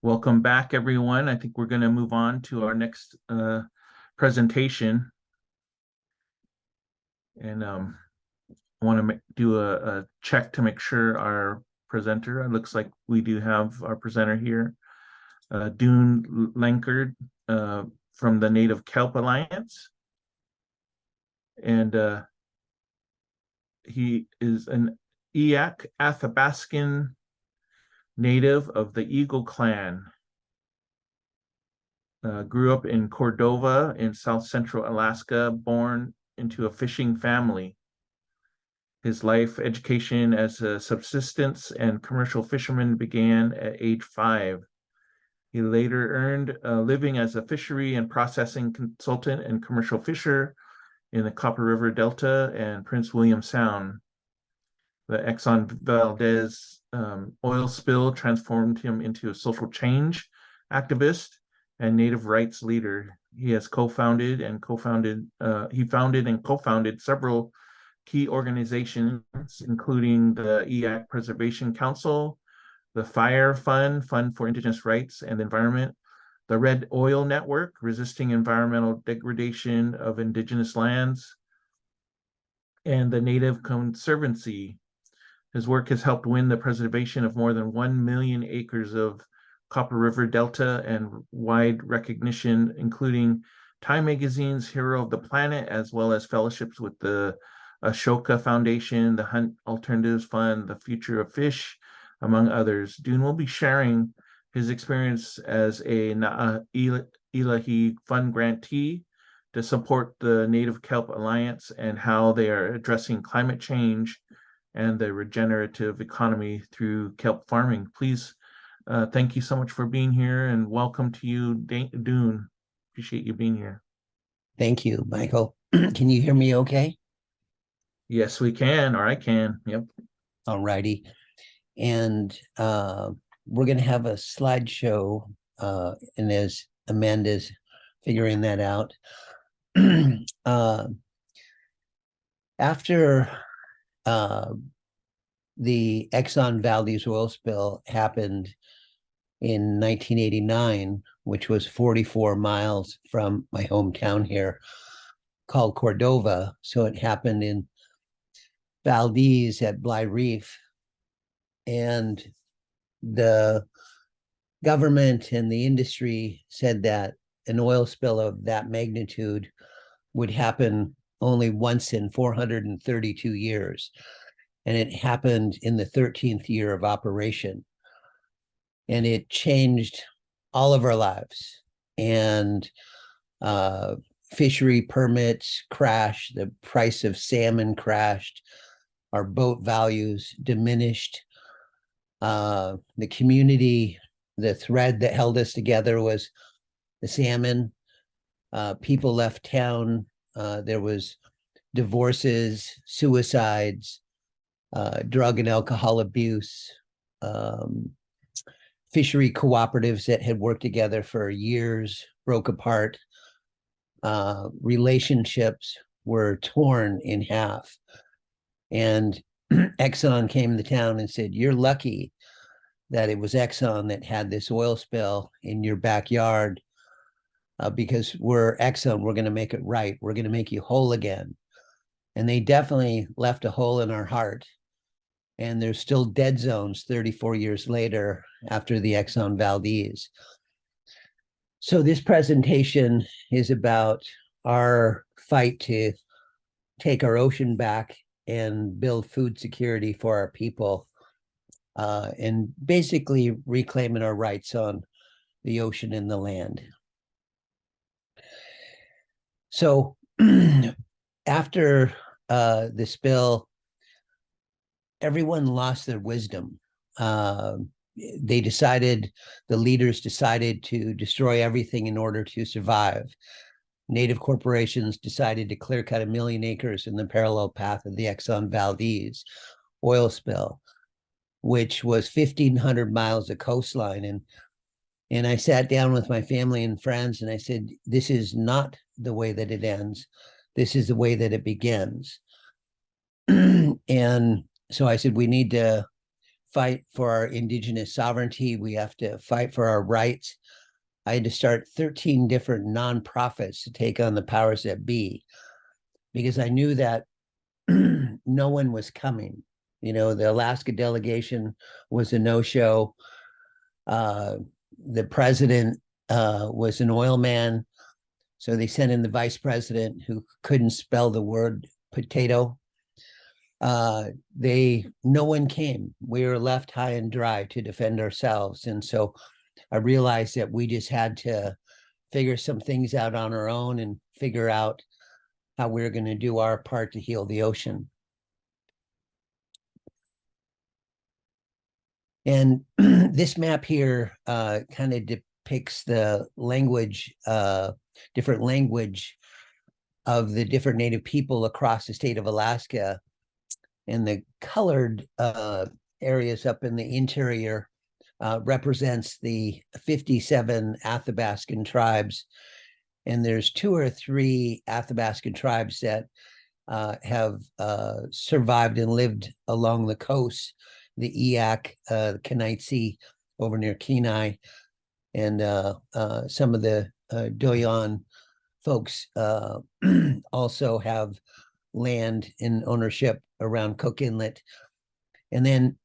Welcome back, everyone. I think we're going to move on to our next presentation. And I want to do a check to make sure our presenter, it looks like we do have our presenter here, Dune Lankard from the Native Kelp Alliance. And he is an Eyak Athabaskan Native of the Eagle Clan. Grew up in Cordova in south-central Alaska, born into a fishing family. His life education as a subsistence and commercial fisherman began at age 5. He later earned a living as a fishery and processing consultant and commercial fisher in the Copper River Delta and Prince William Sound. The Exxon Valdez oil spill transformed him into a social change activist and native rights leader. He has founded and co-founded several key organizations, including the Eyak Preservation Council, the Fund for Indigenous Rights and Environment, the Red Oil Network, resisting environmental degradation of indigenous lands, and the Native Conservancy. His work has helped win the preservation of more than 1 million acres of Copper River Delta and wide recognition, including Time Magazine's Hero of the Planet, as well as fellowships with the Ashoka Foundation, the Hunt Alternatives Fund, the Future of Fish, among others. Dune will be sharing his experience as a Illahee Fund grantee to support the Native Kelp Alliance and how they are addressing climate change and the regenerative economy through kelp farming. Please, thank you so much for being here and welcome to you, Dune. Appreciate you being here. Thank you, Michael. Can you hear me okay? Yes, we can, or I can. Yep. All righty. And we're going to have a slideshow, and as Amanda's figuring that out, after the Exxon Valdez oil spill happened in 1989, which was 44 miles from my hometown here, called Cordova. So it happened in Valdez at Bly Reef. And the government and the industry said that an oil spill of that magnitude would happen only once in 432 years. And it happened in the 13th year of operation. And it changed all of our lives. And fishery permits crashed, the price of salmon crashed, our boat values diminished. The community, the thread that held us together was the salmon. People left town. There was divorces, suicides, drug and alcohol abuse, fishery cooperatives that had worked together for years broke apart. Relationships were torn in half. And Exxon came to town and said, "You're lucky that it was Exxon that had this oil spill in your backyard, because we're Exxon, we're going to make it right. We're going to make you whole again." And they definitely left a hole in our heart. And there's still dead zones 34 years later after the Exxon Valdez. So this presentation is about our fight to take our ocean back and build food security for our people, and basically reclaiming our rights on the ocean and the land. So after the spill, everyone lost their wisdom. The leaders decided to destroy everything in order to survive. Native corporations decided to clear cut 1 million acres in the parallel path of the Exxon Valdez oil spill, which was 1,500 miles of coastline. And I sat down with my family and friends and I said, this is not the way that it ends. This is the way that it begins. And so I said, we need to fight for our indigenous sovereignty. We have to fight for our rights. I had to start 13 different nonprofits to take on the powers that be, because I knew that no one was coming. You know, the Alaska delegation was a no-show. The president was an oil man, so they sent in the vice president who couldn't spell the word potato. No one came. We were left high and dry to defend ourselves. And so I realized that we just had to figure some things out on our own and figure out how we're going to do our part to heal the ocean. And this map here kind of depicts the language, different language of the different Native people across the state of Alaska. And the colored areas up in the interior represents the 57 Athabaskan tribes. And there's 2 or 3 Athabaskan tribes that have survived and lived along the coast, the Eyak, Kenaitze over near Kenai, and some of the Doyon folks also have land in ownership around Cook Inlet. And then,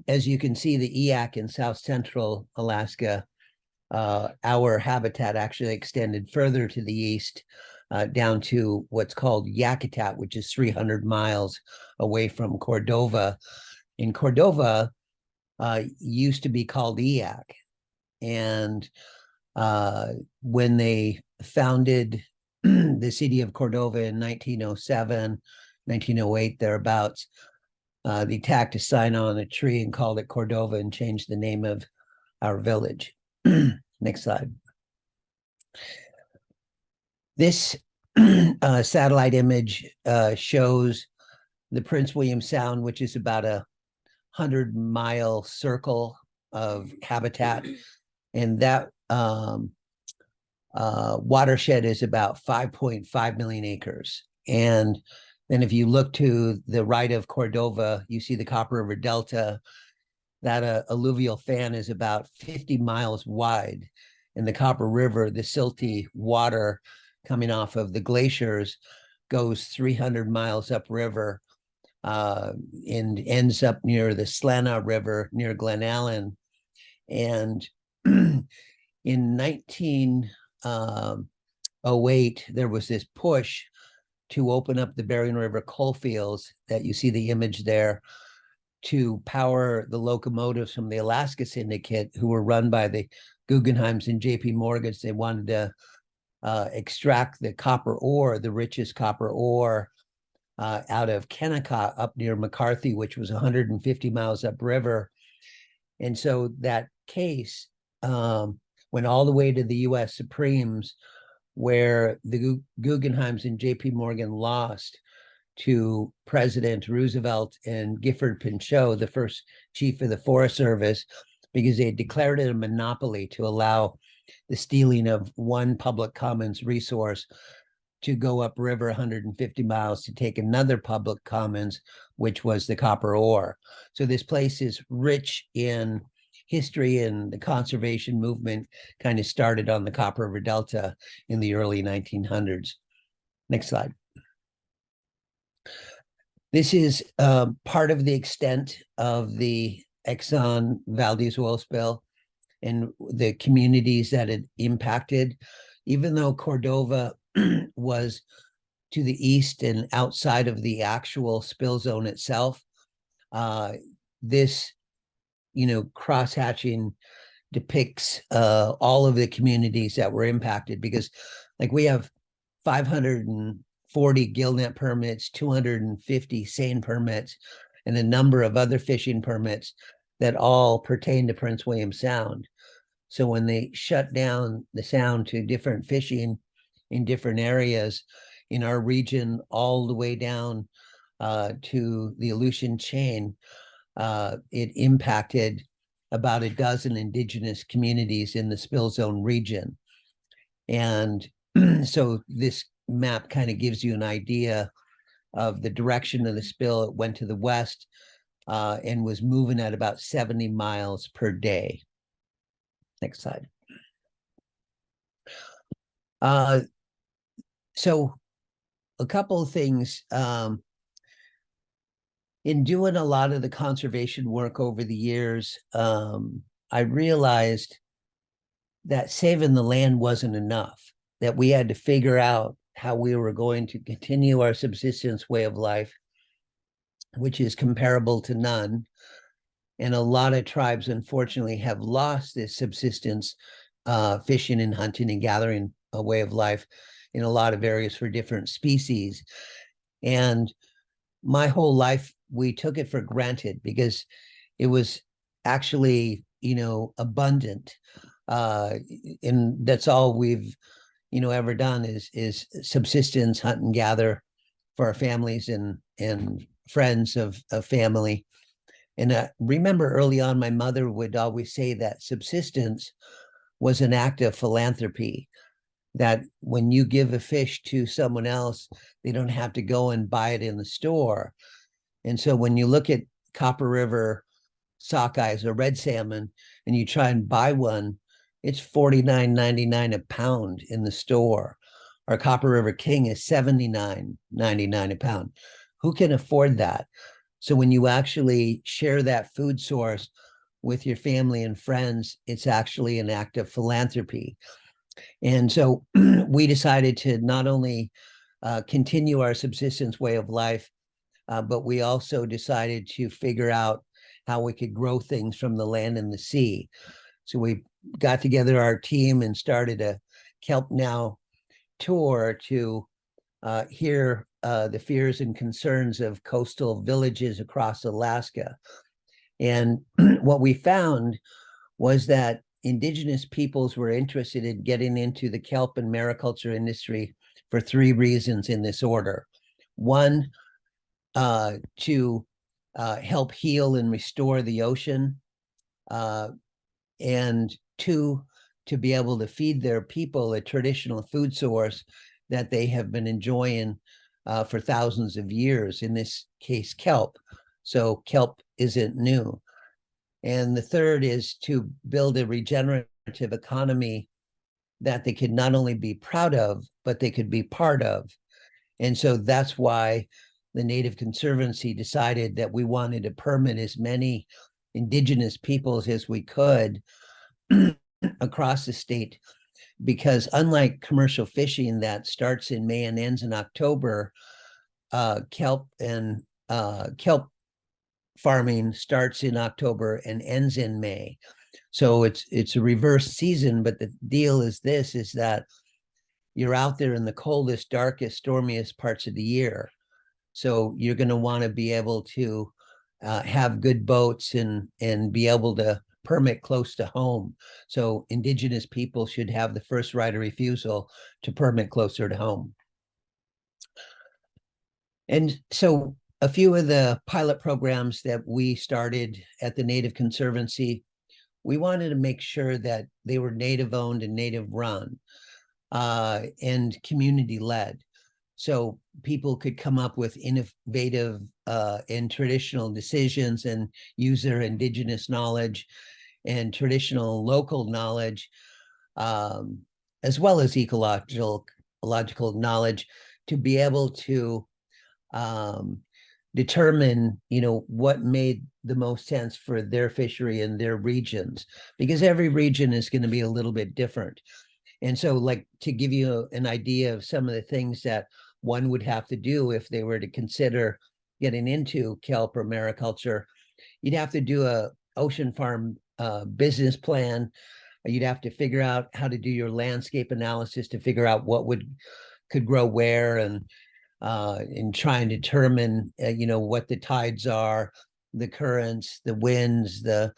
as you can see, the Eyak in south central Alaska, our habitat actually extended further to the east, down to what's called Yakutat, which is 300 miles away from Cordova. In Cordova, used to be called Eyak. And when they founded the city of Cordova in 1907, 1908, thereabouts, they tacked a sign on a tree and called it Cordova and changed the name of our village. Next slide. This satellite image shows the Prince William Sound, which is about a 100-mile circle of habitat. And that watershed is about 5.5 million acres. And then if you look to the right of Cordova, you see the Copper River Delta. That alluvial fan is about 50 miles wide. In the Copper River, the silty water coming off of the glaciers goes 300 miles upriver and ends up near the Slana River near Glen Allen. And in 1908, there was this push to open up the Bering River coal fields that you see the image there, to power the locomotives from the Alaska Syndicate, who were run by the Guggenheims and JP Morgans. They wanted to extract the copper ore, the richest copper ore, out of Kennecott up near McCarthy, which was 150 miles upriver. And so that case went all the way to the U.S. Supremes, where the Guggenheims and JP Morgan lost to President Roosevelt and Gifford Pinchot, the first chief of the Forest Service, because they declared it a monopoly to allow the stealing of one public commons resource to go upriver 150 miles to take another public commons, which was the copper ore. So this place is rich in history, and the conservation movement kind of started on the Copper River Delta in the early 1900s. Next slide. This is part of the extent of the Exxon Valdez oil spill and the communities that it impacted. Even though Cordova was to the east and outside of the actual spill zone itself, this, cross-hatching depicts all of the communities that were impacted, because like we have 540 gillnet permits, 250 seine permits, and a number of other fishing permits that all pertain to Prince William Sound. So when they shut down the sound to different fishing in different areas in our region, all the way down to the Aleutian chain, it impacted about a dozen indigenous communities in the spill zone region. And so this map kind of gives you an idea of the direction of the spill. It went to the west and was moving at about 70 miles per day. Next slide. So a couple of things. In doing a lot of the conservation work over the years, I realized that saving the land wasn't enough, that we had to figure out how we were going to continue our subsistence way of life, which is comparable to none. And a lot of tribes, unfortunately, have lost this subsistence, fishing and hunting and gathering a way of life in a lot of areas for different species. And my whole life, we took it for granted because it was actually, abundant. And that's all we've, ever done is subsistence, hunt and gather for our families and friends of family. And I remember early on, my mother would always say that subsistence was an act of philanthropy, that when you give a fish to someone else, they don't have to go and buy it in the store. And so when you look at Copper River sockeyes or red salmon and you try and buy one, it's $49.99 a pound in the store. Our Copper River King is $79.99 a pound. Who can afford that? So when you actually share that food source with your family and friends, it's actually an act of philanthropy. And so we decided to not only continue our subsistence way of life, but we also decided to figure out how we could grow things from the land and the sea. So we got together our team and started a Kelp Now tour to hear the fears and concerns of coastal villages across Alaska. And what we found was that Indigenous peoples were interested in getting into the kelp and mariculture industry for three reasons in this order. One, to help heal and restore the ocean, and two, to be able to feed their people a traditional food source that they have been enjoying for thousands of years, in this case, kelp. So kelp isn't new. And the third is to build a regenerative economy that they could not only be proud of, but they could be part of. And so that's why the Native Conservancy decided that we wanted to permit as many Indigenous peoples as we could across the state, because unlike commercial fishing that starts in May and ends in October, kelp farming starts in October and ends in May. So it's a reverse season, but the deal is that you're out there in the coldest, darkest, stormiest parts of the year. So you're going to want to be able to have good boats and be able to permit close to home. So Indigenous people should have the first right of refusal to permit closer to home. And so a few of the pilot programs that we started at the Native Conservancy, we wanted to make sure that they were Native owned and Native run, and community led. So people could come up with innovative and traditional decisions and use their Indigenous knowledge and traditional local knowledge, as well as ecological knowledge, to be able to determine, what made the most sense for their fishery and their regions, because every region is going to be a little bit different. And so, like, to give you an idea of some of the things that one would have to do if they were to consider getting into kelp or mariculture, you'd have to do a ocean farm business plan. You'd have to figure out how to do your landscape analysis to figure out what could grow where, and try and determine, what the tides are, the currents, the winds, the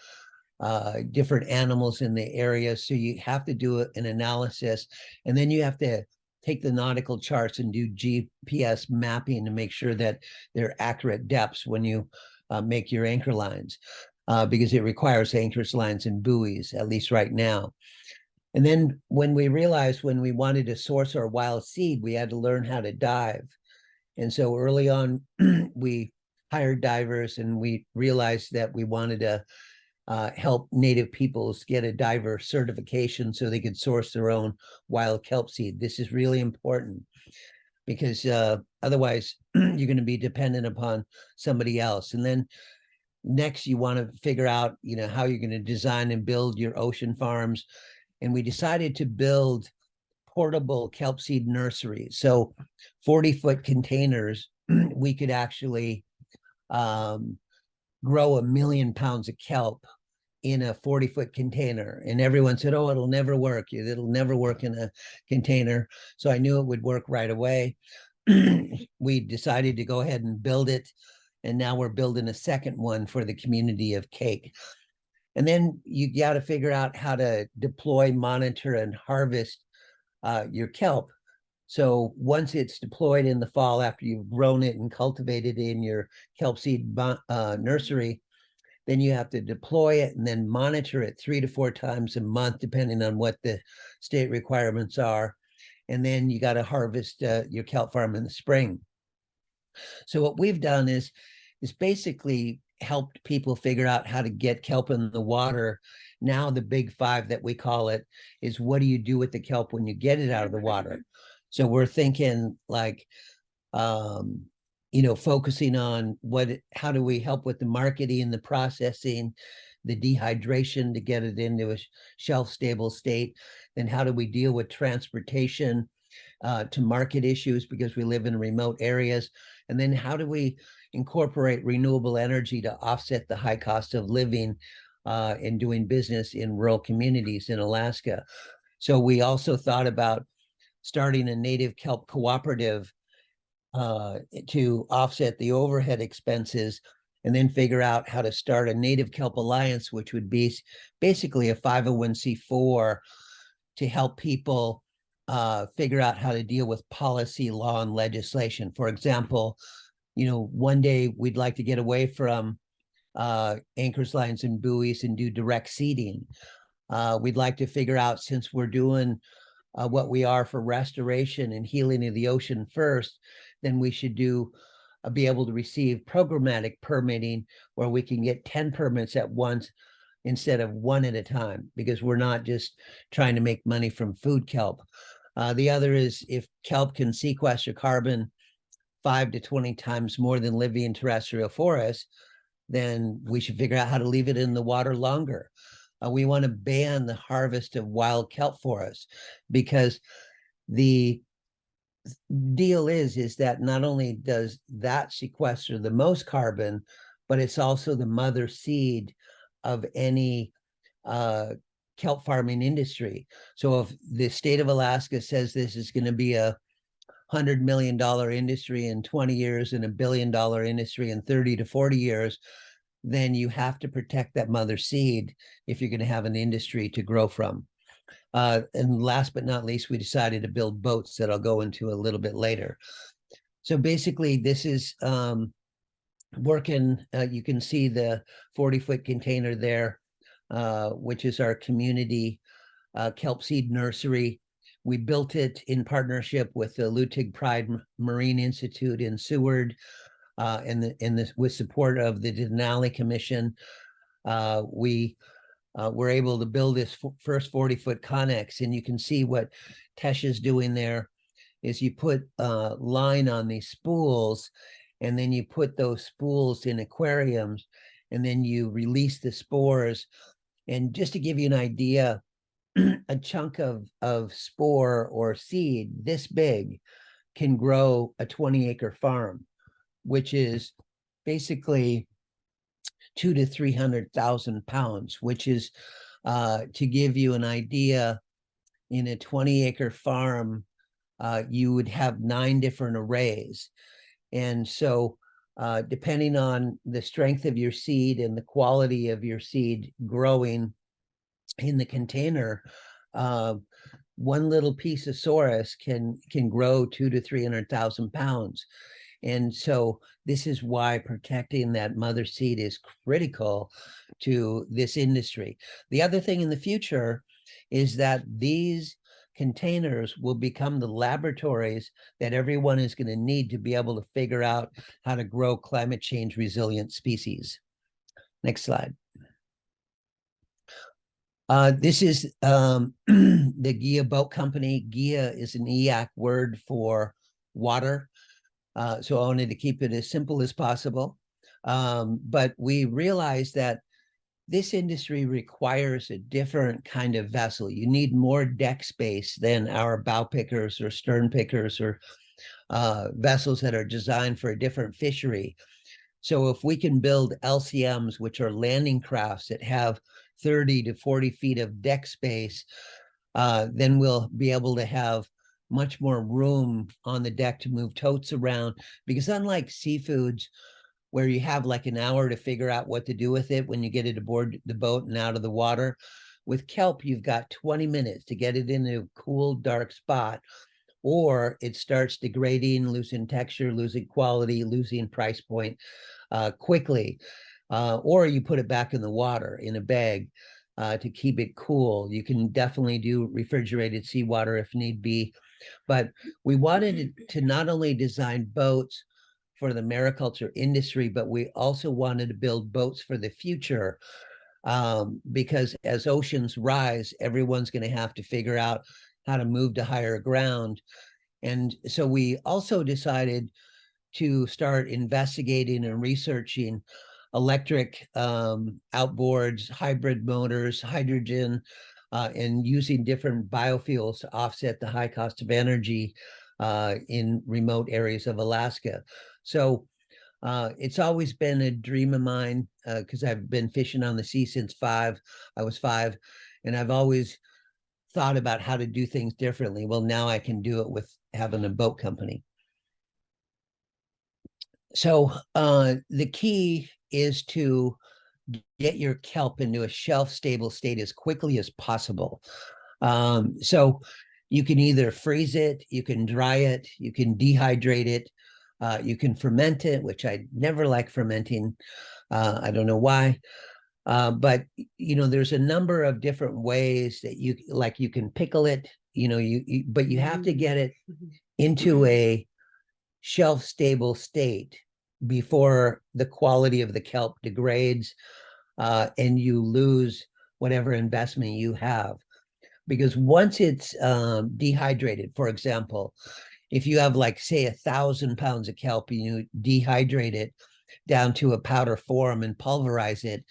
different animals in the area. So you have to do an analysis, and then you have to take the nautical charts and do GPS mapping to make sure that they're accurate depths when you make your anchor lines, because it requires anchors, lines, and buoys, at least right now. And then when we realized when we wanted to source our wild seed, we had to learn how to dive. And so early on, we hired divers, and we realized that we wanted to help Native peoples get a diver certification so they could source their own wild kelp seed. This is really important because otherwise you're going to be dependent upon somebody else. And then next, you want to figure out, how you're going to design and build your ocean farms. And we decided to build portable kelp seed nurseries. So 40-foot containers, we could actually grow 1 million pounds of kelp in a 40-foot container. And everyone said, oh, it'll never work. It'll never work in a container. So I knew it would work right away. We decided to go ahead and build it. And now we're building a second one for the community of Cake. And then you got to figure out how to deploy, monitor, and harvest your kelp. So once it's deployed in the fall, after you've grown it and cultivated it in your kelp seed nursery, then you have to deploy it and then monitor it 3 to 4 times a month, depending on what the state requirements are. And then you got to harvest your kelp farm in the spring. So what we've done is basically helped people figure out how to get kelp in the water. Now the big 5 that we call it is, what do you do with the kelp when you get it out of the water? So we're thinking like, focusing on how do we help with the marketing, the processing, the dehydration to get it into a shelf-stable state. Then how do we deal with transportation to market issues because we live in remote areas? And then how do we incorporate renewable energy to offset the high cost of living and doing business in rural communities in Alaska? So we also thought about starting a native kelp cooperative to offset the overhead expenses, and then figure out how to start a Native Kelp Alliance, which would be basically a 501c4 to help people figure out how to deal with policy, law, and legislation. For example, one day we'd like to get away from anchors, lines, and buoys and do direct seeding. We'd like to figure out, since we're doing what we are for restoration and healing of the ocean first, then we should be able to receive programmatic permitting, where we can get 10 permits at once instead of 1 at a time, because we're not just trying to make money from food kelp. The other is, if kelp can sequester carbon 5 to 20 times more than living terrestrial forests, then we should figure out how to leave it in the water longer. We want to ban the harvest of wild kelp forests, because the deal is that not only does that sequester the most carbon, but it's also the mother seed of any kelp farming industry. So if the state of Alaska says this is going to be a $100 million industry in 20 years and $1 billion industry in 30 to 40 years, then you have to protect that mother seed if you're going to have an industry to grow from. And last but not least, we decided to build boats that I'll go into a little bit later. So basically, this is working. You can see the 40-foot container there, which is our community kelp seed nursery. We built it in partnership with the Lutig Pride Marine Institute in Seward, with support of the Denali Commission. We were able to build this first 40-foot connex, and you can see what Tesha's doing there is you put line on these spools, and then you put those spools in aquariums, and then you release the spores. And just to give you an idea, a chunk of spore or seed this big can grow a 20-acre farm, which is basically 200,000 to 300,000 pounds, which is, to give you an idea, in a 20-acre farm, you would have 9 different arrays. And so depending on the strength of your seed and the quality of your seed growing in the container, one little piece of sorus can grow 200,000 to 300,000 pounds. And so this is why protecting that mother seed is critical to this industry. The other thing in the future is that these containers will become the laboratories that everyone is going to need to be able to figure out how to grow climate change resilient species. Next slide. This is the Gia Boat Company. Gia is an Eyak word for water. So I wanted to keep it as simple as possible. But we realized that this industry requires a different kind of vessel. You need more deck space than our bow pickers or stern pickers or vessels that are designed for a different fishery. So if we can build LCMs, which are landing crafts that have 30 to 40 feet of deck space, then we'll be able to have much more room on the deck to move totes around. Because unlike seafoods, where you have like an hour to figure out what to do with it when you get it aboard the boat and out of the water, with kelp, you've got 20 minutes to get it in a cool, dark spot, or it starts degrading, losing texture, losing quality, losing price point quickly. Or you put it back in the water in a bag to keep it cool. You can definitely do refrigerated seawater if need be. But we wanted to not only design boats for the mariculture industry, but we also wanted to build boats for the future, because as oceans rise, everyone's going to have to figure out how to move to higher ground. And so we also decided to start investigating and researching electric outboards, hybrid motors, hydrogen, and using different biofuels to offset the high cost of energy in remote areas of Alaska. So it's always been a dream of mine, because I've been fishing on the sea since I was five, and I've always thought about how to do things differently. Well, now I can do it with having a boat company. So the key is to get your kelp into a shelf-stable state as quickly as possible. So you can either freeze it, you can dry it, you can dehydrate it, you can ferment it, which I never like fermenting. I don't know why. But there's a number of different ways that you can pickle it, but you have to get it into a shelf-stable state before the quality of the kelp degrades and you lose whatever investment you have. Because once it's dehydrated, for example, if you have say 1,000 pounds of kelp and you dehydrate it down to a powder form and pulverize it,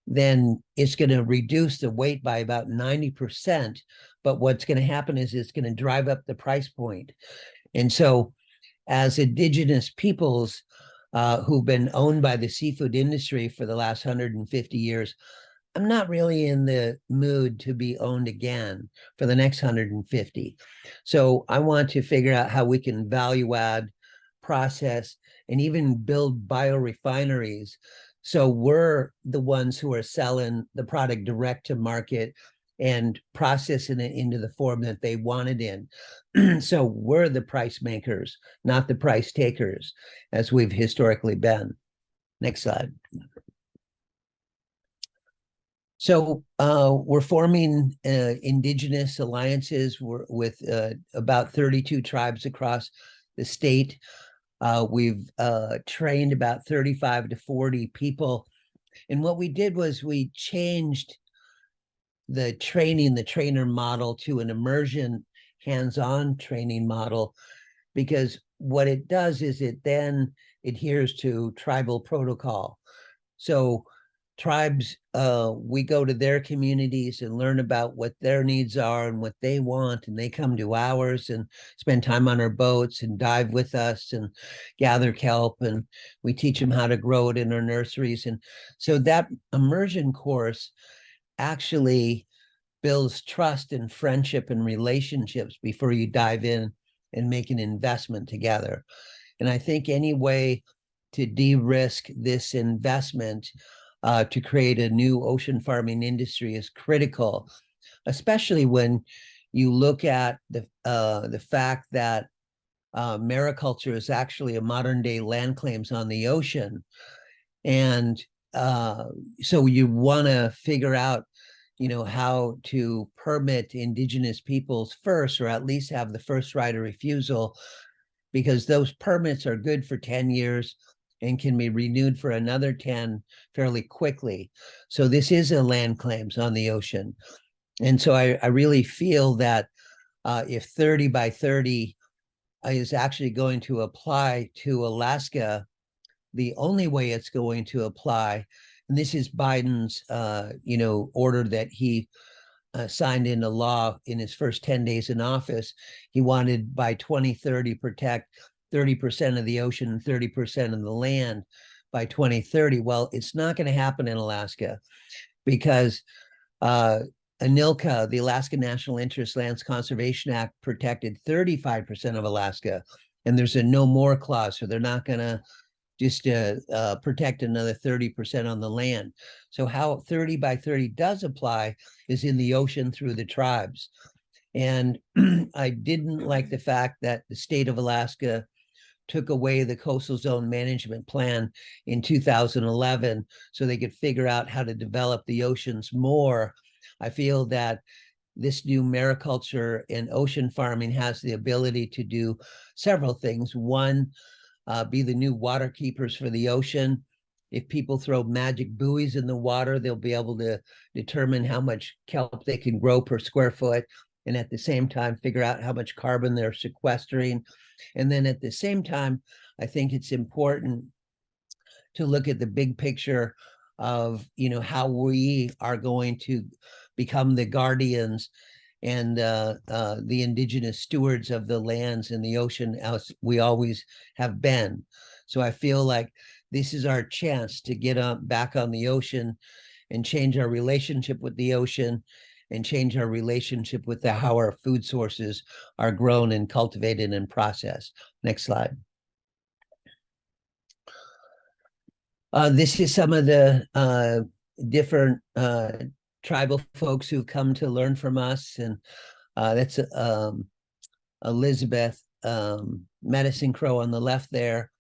then it's going to reduce the weight by about 90%. But what's going to happen is it's going to drive up the price point. And so as indigenous peoples who've been owned by the seafood industry for the last 150 years, I'm not really in the mood to be owned again for the next 150. So I want to figure out how we can value add, process, and even build biorefineries. So we're the ones who are selling the product direct to market and processing it into the form that they want it in. So we're the price makers, not the price takers, as we've historically been. Next slide. So we're forming indigenous alliances with about 32 tribes across the state. We've trained about 35 to 40 people. And what we did was we changed the trainer model to an immersion hands-on training model, because what it does is it then adheres to tribal protocol. So tribes, we go to their communities and learn about what their needs are and what they want, and they come to ours and spend time on our boats and dive with us and gather kelp, and we teach them how to grow it in our nurseries. And so that immersion course actually builds trust and friendship and relationships before you dive in and make an investment together. And I think any way to de-risk this investment to create a new ocean farming industry is critical, especially when you look at the fact that mariculture is actually a modern day land claims on the ocean. And so you want to figure out, how to permit indigenous peoples first, or at least have the first right of refusal, because those permits are good for 10 years and can be renewed for another 10 fairly quickly. So this is a land claims on the ocean. And so I really feel that if 30 by 30 is actually going to apply to Alaska, the only way it's going to apply, and this is Biden's, order that he signed into law in his first 10 days in office. He wanted by 2030 protect 30% of the ocean and 30% of the land by 2030. Well, it's not going to happen in Alaska because ANILCA, the Alaska National Interest Lands Conservation Act, protected 35% of Alaska, and there's a no more clause, so they're not going to just protect another 30% on the land. So how 30 by 30 does apply is in the ocean through the tribes. And I didn't like the fact that the state of Alaska took away the coastal zone management plan in 2011 so they could figure out how to develop the oceans more. I feel that this new mariculture and ocean farming has the ability to do several things. One, be the new water keepers for the ocean. If people throw magic buoys in the water, they'll be able to determine how much kelp they can grow per square foot, and at the same time figure out how much carbon they're sequestering. And then at the same time, I think it's important to look at the big picture of how we are going to become the guardians and the indigenous stewards of the lands in the ocean, as we always have been. So I feel like this is our chance to get back on the ocean and change our relationship with the ocean and change our relationship with how our food sources are grown and cultivated and processed. Next slide. This is some of the different tribal folks who come to learn from us, and that's Elizabeth Medicine Crow on the left there,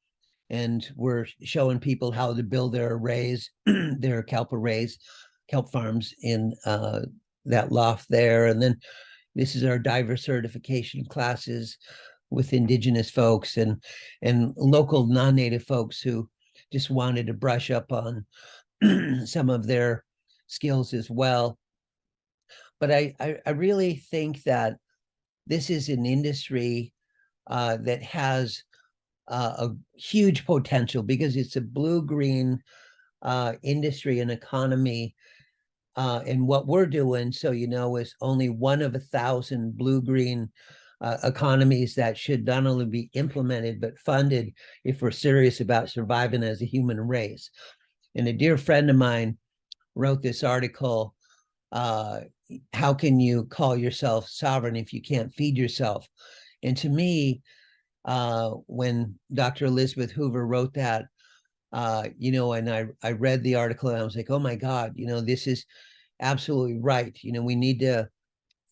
and we're showing people how to build their arrays, their kelp arrays, kelp farms in that loft there. And then this is our diver certification classes with indigenous folks and local non-native folks who just wanted to brush up on some of their skills as well. But I really think that this is an industry that has a huge potential because it's a blue-green industry and economy. And what we're doing, so is only one of 1,000 blue-green economies that should not only be implemented but funded if we're serious about surviving as a human race. And a dear friend of mine wrote this article, how can you call yourself sovereign if you can't feed yourself? And to me, when Dr. Elizabeth Hoover wrote that, and I read the article and I was like, oh my God, this is absolutely right. We need to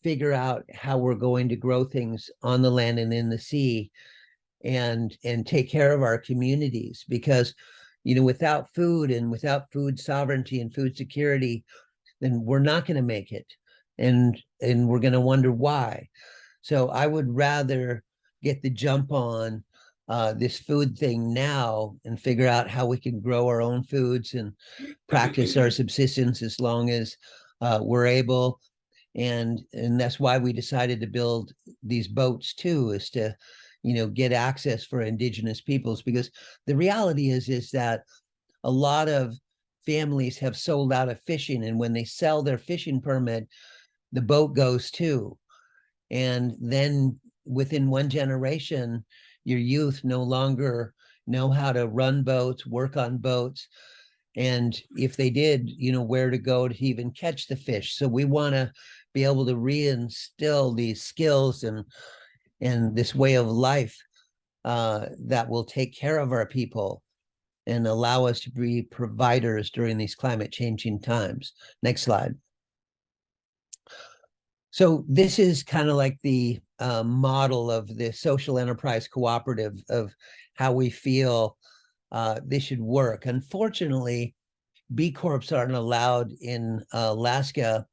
figure out how we're going to grow things on the land and in the sea and take care of our communities, because without food and without food sovereignty and food security, then we're not going to make it, and we're going to wonder why. So I would rather get the jump on this food thing now and figure out how we can grow our own foods and practice our subsistence as long as we're able. And that's why we decided to build these boats too, is to get access for indigenous peoples, because the reality is that a lot of families have sold out of fishing, and when they sell their fishing permit, the boat goes too. And then within one generation, your youth no longer know how to run boats, work on boats, and if they did, where to go to even catch the fish. So we want to be able to reinstill these skills and this way of life that will take care of our people and allow us to be providers during these climate changing times. Next slide. So this is kind of like the model of the social enterprise cooperative of how we feel this should work. Unfortunately, B Corps aren't allowed in Alaska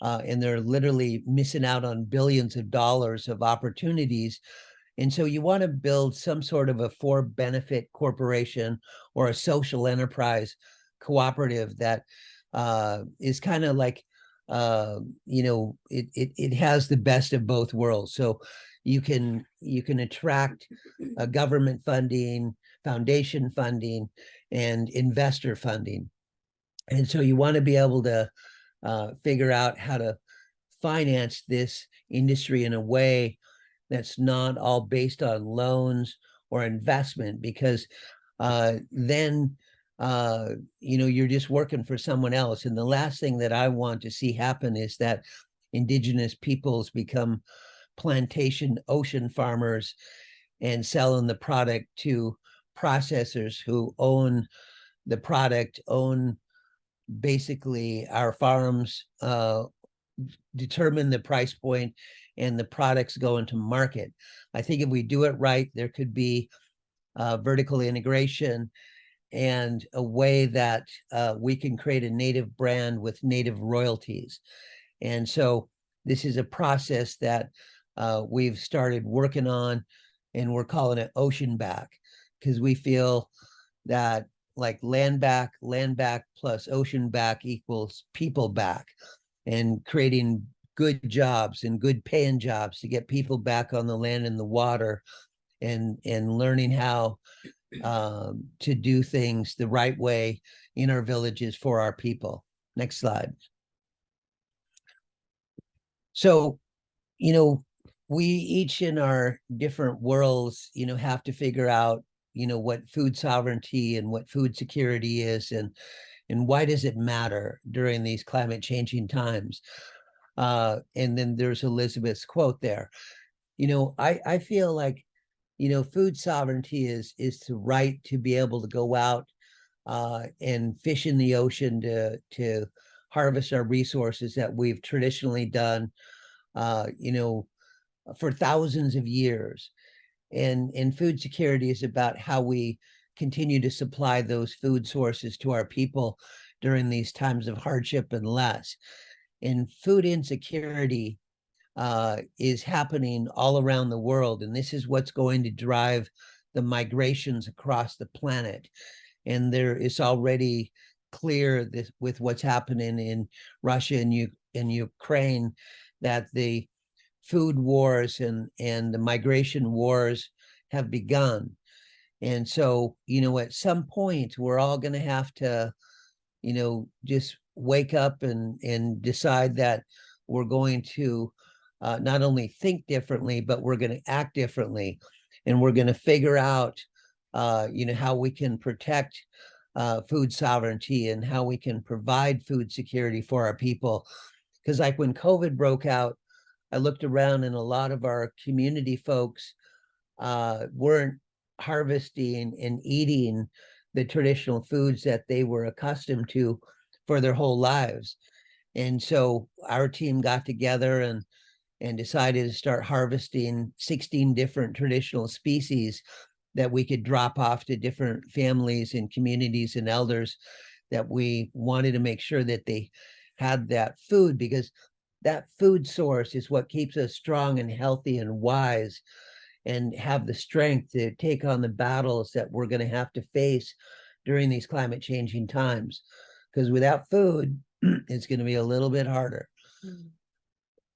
and they're literally missing out on billions of dollars of opportunities. And so you want to build some sort of a for-benefit corporation or a social enterprise cooperative that is kind of like, it has the best of both worlds. So you can attract government funding, foundation funding, and investor funding. And so you want to be able to figure out how to finance this industry in a way that's not all based on loans or investment, because then you're just working for someone else. And the last thing that I want to see happen is that indigenous peoples become plantation ocean farmers and selling the product to processors who own the product, own basically our farms, determine the price point, and the products go into market. I think if we do it right, there could be vertical integration and a way that we can create a native brand with native royalties. And so this is a process that we've started working on, and we're calling it ocean back, because we feel that like land back plus ocean back equals people back, and creating good jobs and good paying jobs to get people back on the land and the water, and learning how to do things the right way in our villages for our people. Next slide. So, we each in our different worlds, have to figure out, what food sovereignty and what food security is, and why does it matter during these climate changing times. And then there's Elizabeth's quote there. I feel like, food sovereignty is the right to be able to go out and fish in the ocean to harvest our resources that we've traditionally done, for thousands of years. And food security is about how we continue to supply those food sources to our people during these times of hardship and less. And food insecurity is happening all around the world. And this is what's going to drive the migrations across the planet. And there is already clear this, with what's happening in Russia and Ukraine, that the food wars and the migration wars have begun. And so, at some point, we're all going to have to, just wake up and decide that we're going to not only think differently, but we're going to act differently. And we're going to figure out, how we can protect food sovereignty and how we can provide food security for our people. Because like when COVID broke out, I looked around and a lot of our community folks weren't harvesting and eating the traditional foods that they were accustomed to for their whole lives. And so our team got together and decided to start harvesting 16 different traditional species that we could drop off to different families and communities and elders, that we wanted to make sure that they had that food, because that food source is what keeps us strong and healthy and wise, and have the strength to take on the battles that we're going to have to face during these climate changing times. Because without food, it's going to be a little bit harder.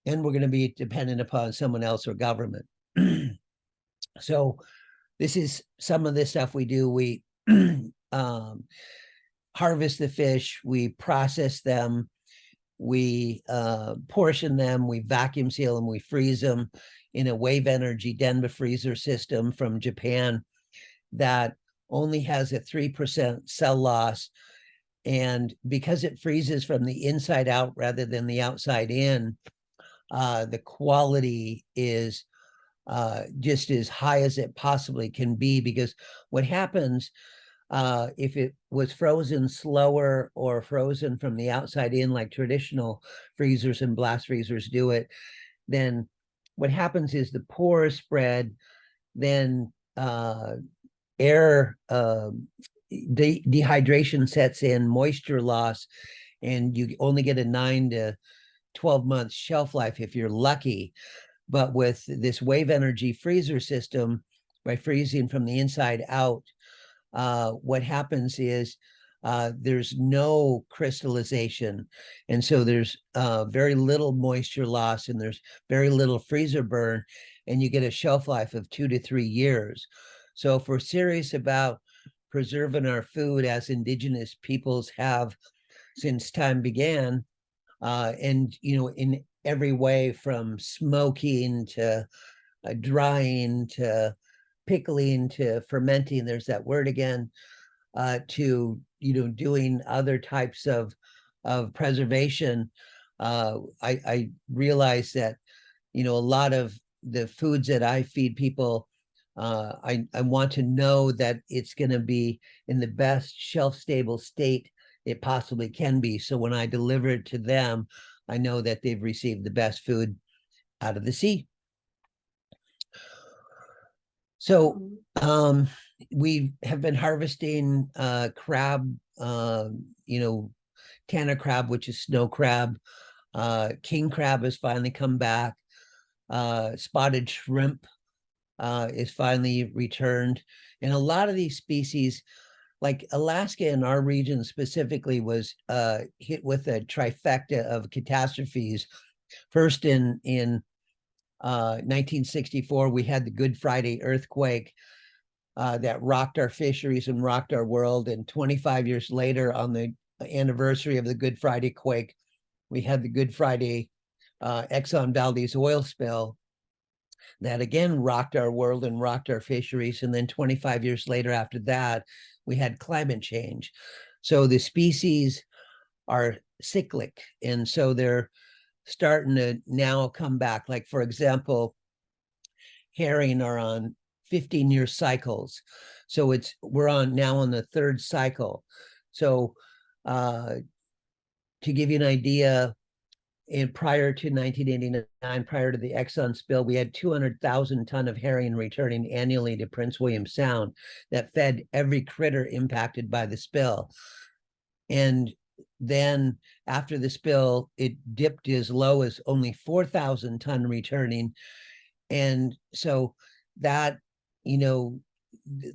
And we're going to be dependent upon someone else or government. So this is some of the stuff we do. We harvest the fish, we process them, we portion them, we vacuum seal them, we freeze them in a wave energy Denba freezer system from Japan that only has a 3% cell loss. And because it freezes from the inside out rather than the outside in, the quality is just as high as it possibly can be. Because what happens if it was frozen slower or frozen from the outside in, like traditional freezers and blast freezers do it, then what happens is the pores spread, then air dehydration sets in, moisture loss, and you only get a 9 to 12 months shelf life if you're lucky. But with this wave energy freezer system, by freezing from the inside out, what happens is there's no crystallization. And so there's very little moisture loss, and there's very little freezer burn, and you get a shelf life of 2 to 3 years. So if we're serious about preserving our food as indigenous peoples have since time began, and in every way from smoking to drying to pickling to fermenting, there's that word again, to doing other types of preservation. I realize that a lot of the foods that I feed people, I want to know that it's going to be in the best shelf stable state it possibly can be. So when I deliver it to them, I know that they've received the best food out of the sea. So we have been harvesting crab, Tanner crab, which is snow crab. King crab has finally come back. Spotted shrimp is finally returned. And a lot of these species, like Alaska in our region specifically, was hit with a trifecta of catastrophes. First in 1964, we had the Good Friday earthquake that rocked our fisheries and rocked our world. And 25 years later, on the anniversary of the Good Friday quake, we had the Good Friday Exxon Valdez oil spill that again rocked our world and rocked our fisheries. And then 25 years later after that, we had climate change. So the species are cyclic, and so they're starting to now come back. Like, for example, herring are on 15-year cycles. So we're now on the third cycle. So to give you an idea, prior to 1989, prior to the Exxon spill, we had 200,000 ton of herring returning annually to Prince William Sound that fed every critter impacted by the spill. And then after the spill, it dipped as low as only 4,000 ton returning. And so that, the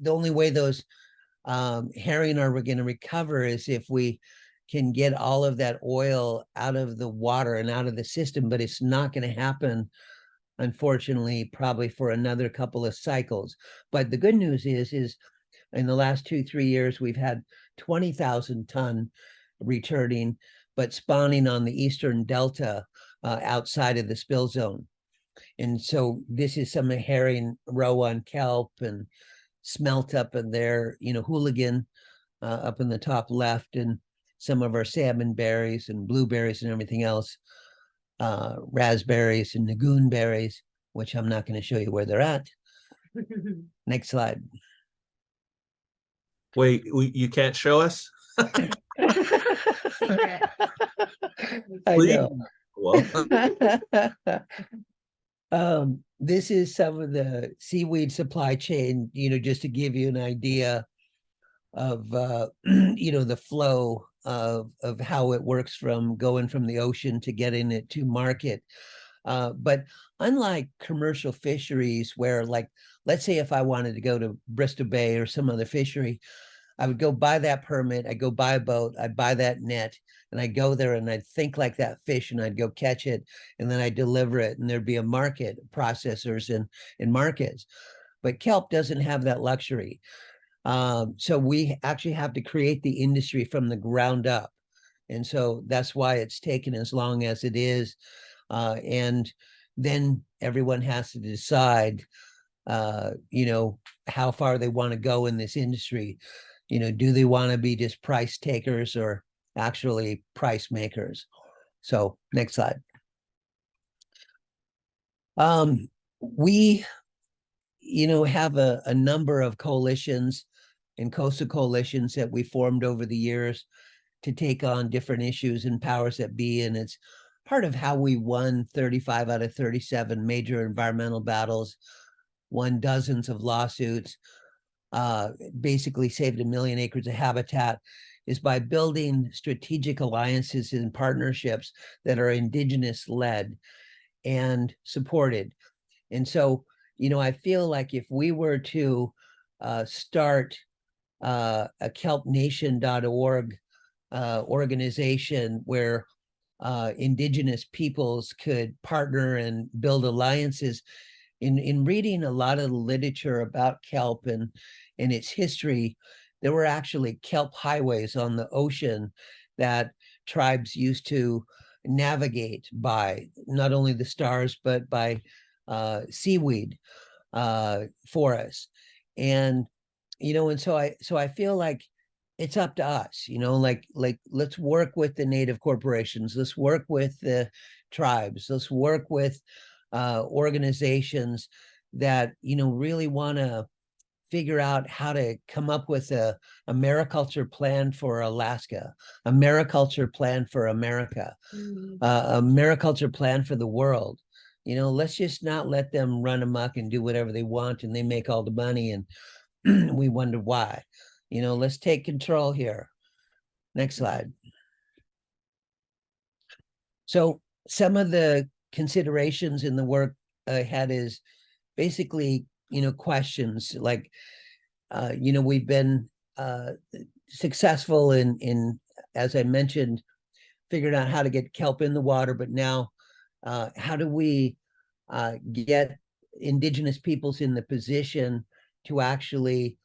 only way those herring are going to recover is if we can get all of that oil out of the water and out of the system. But it's not going to happen, unfortunately, probably for another couple of cycles. But the good news is in the last 2-3 years, we've had 20,000 ton returning, but spawning on the eastern delta outside of the spill zone. And so this is some herring roe on kelp and smelt up in there, hooligan up in the top left, and some of our salmon berries and blueberries and everything else, raspberries and nagoon berries, which I'm not going to show you where they're at. Next slide. Wait, you can't show us? I Please. know. Well, this is some of the seaweed supply chain, just to give you an idea of, the flow of how it works from going from the ocean to getting it to market. But unlike commercial fisheries where, like, let's say if I wanted to go to Bristol Bay or some other fishery, I would go buy that permit, I'd go buy a boat, I'd buy that net, and I'd go there and I'd think like that fish and I'd go catch it, and then I'd deliver it, and there'd be a market, processors and markets. But kelp doesn't have that luxury. So we actually have to create the industry from the ground up. And so that's why it's taken as long as it is. And then everyone has to decide, how far they want to go in this industry. Do they want to be just price takers or actually price makers? So next slide. We, have a number of coalitions and coastal coalitions that we formed over the years to take on different issues and powers that be. And it's part of how we won 35 out of 37 major environmental battles, won dozens of lawsuits, basically saved 1 million acres of habitat. is by building strategic alliances and partnerships that are indigenous led and supported. And so, I feel like if we were to start a kelpnation.org organization where indigenous peoples could partner and build alliances, in reading a lot of the literature about kelp and its history, there were actually kelp highways on the ocean that tribes used to navigate by, not only the stars, but by seaweed forests. And, and so I feel like it's up to us, like let's work with the native corporations, let's work with the tribes, let's work with organizations that really want to figure out how to come up with a mariculture plan for Alaska, a mariculture plan for America, a mariculture plan for the world. Let's just not let them run amok and do whatever they want, and they make all the money, and we wonder why. Let's take control here. Next slide. So some of the considerations in the work I had is basically, questions like, we've been successful in, as I mentioned, figuring out how to get kelp in the water, but now how do we get indigenous peoples in the position to actually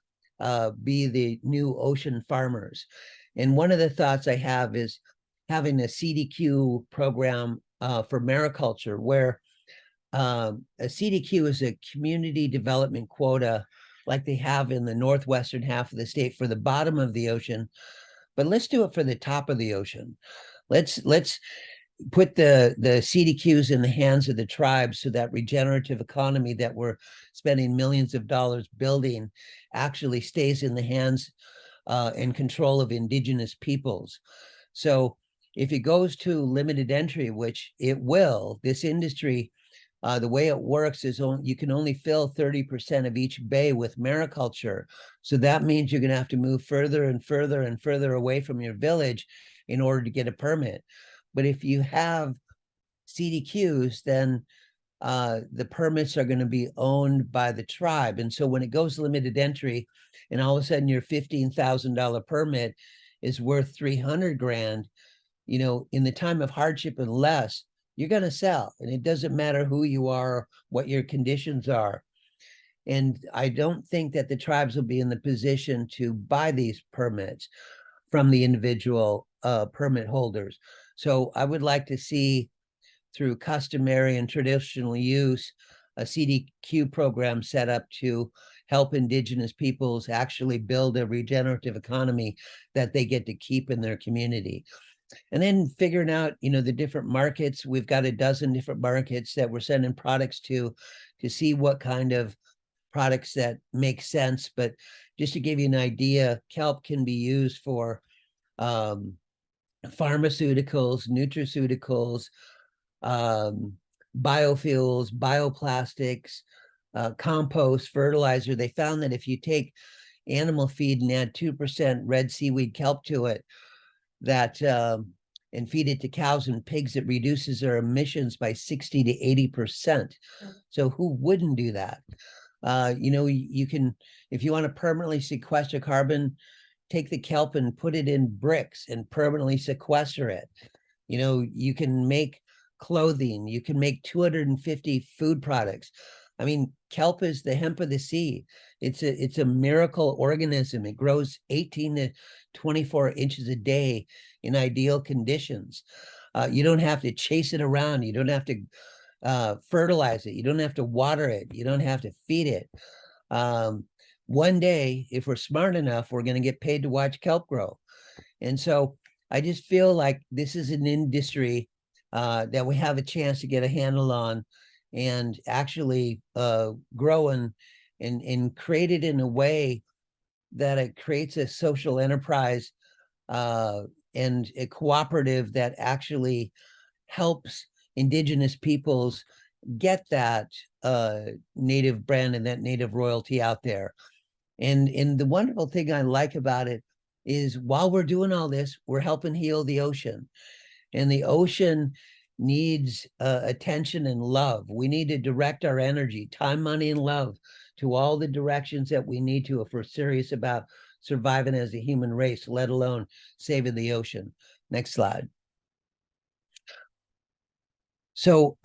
be the new ocean farmers? And one of the thoughts I have is having a CDQ program for mariculture, where a CDQ is a community development quota like they have in the northwestern half of the state for the bottom of the ocean, but let's do it for the top of the ocean. Let's put the CDQs in the hands of the tribes, so that regenerative economy that we're spending millions of dollars building actually stays in the hands and control of indigenous peoples. So if it goes to limited entry, which it will, this industry, the way it works is you can only fill 30% of each bay with mariculture. So that means you're going to have to move further and further and further away from your village in order to get a permit. But if you have CDQs, then the permits are going to be owned by the tribe. And so when it goes limited entry, and all of a sudden your $15,000 permit is worth 300 grand, in the time of hardship and less, you're going to sell. And it doesn't matter who you are, what your conditions are. And I don't think that the tribes will be in the position to buy these permits from the individual permit holders. So I would like to see, through customary and traditional use, a CDQ program set up to help indigenous peoples actually build a regenerative economy that they get to keep in their community. And then figuring out, the different markets. We've got a dozen different markets that we're sending products to see what kind of products that make sense. But just to give you an idea, kelp can be used for pharmaceuticals, nutraceuticals, biofuels, bioplastics, compost, fertilizer. They found that if you take animal feed and add 2% red seaweed kelp to it, that and feed it to cows and pigs, it reduces their emissions by 60 to 80%. So who wouldn't do that? You can, if you want to permanently sequester carbon, take the kelp and put it in bricks and permanently sequester it. You can make clothing, you can make 250 food products. I mean, kelp is the hemp of the sea. It's a miracle organism. It grows 18 to 24 inches a day in ideal conditions. You don't have to chase it around. You don't have to fertilize it. You don't have to water it. You don't have to feed it. One day, if we're smart enough, we're going to get paid to watch kelp grow. And so I just feel like this is an industry that we have a chance to get a handle on and actually grow and create it in a way that it creates a social enterprise and a cooperative that actually helps indigenous peoples get that native brand and that native royalty out there. And the wonderful thing I like about it is while we're doing all this, we're helping heal the ocean. And the ocean needs attention and love. We need to direct our energy, time, money, and love to all the directions that we need to if we're serious about surviving as a human race, let alone saving the ocean. Next slide. So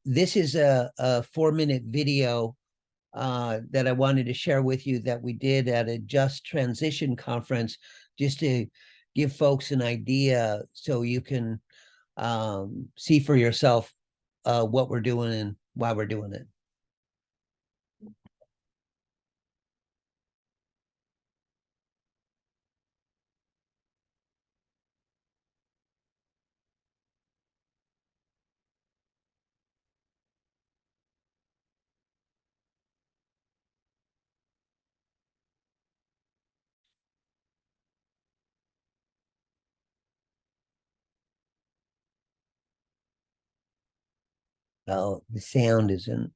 this is a 4-minute video that I wanted to share with you that we did at a Just Transition conference, just to give folks an idea so you can see for yourself what we're doing and why we're doing it. Oh, the sound isn't.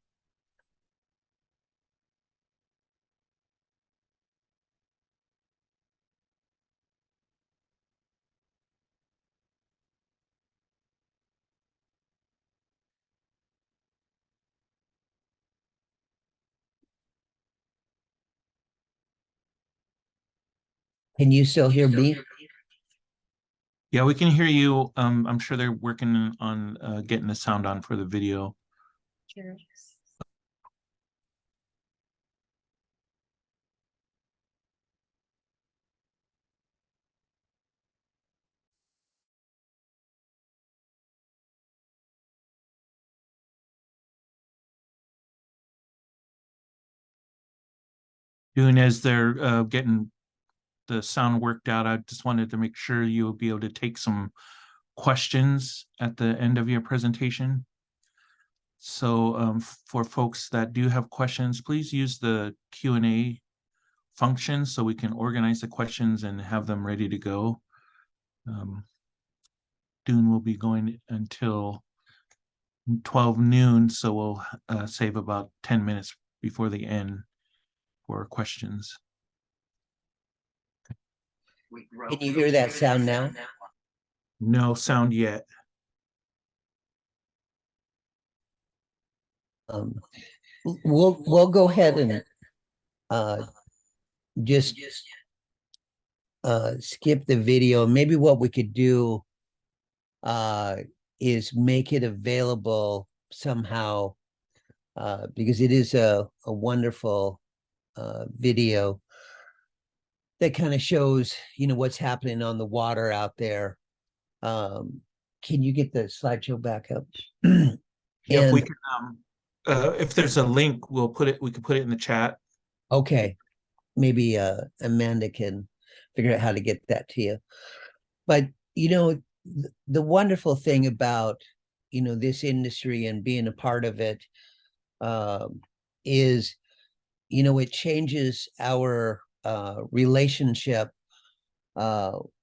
Can you still hear me? Yeah, we can hear you. I'm sure they're working on getting the sound on for the video. Sure. Doing as they're getting the sound worked out, I just wanted to make sure you'll be able to take some questions at the end of your presentation. So for folks that do have questions, please use the Q&A function so we can organize the questions and have them ready to go. Dune will be going until 12 noon, so we'll save about 10 minutes before the end for questions. Can you hear that sound now? No sound yet. We'll go ahead and just skip the video. Maybe what we could do is make it available somehow, because it is a wonderful video that kind of shows, what's happening on the water out there. Can you get the slideshow back up? If we can, if there's a link, we can put it in the chat. Okay, maybe Amanda can figure out how to get that to you. But the wonderful thing about this industry and being a part of it is it changes our relationship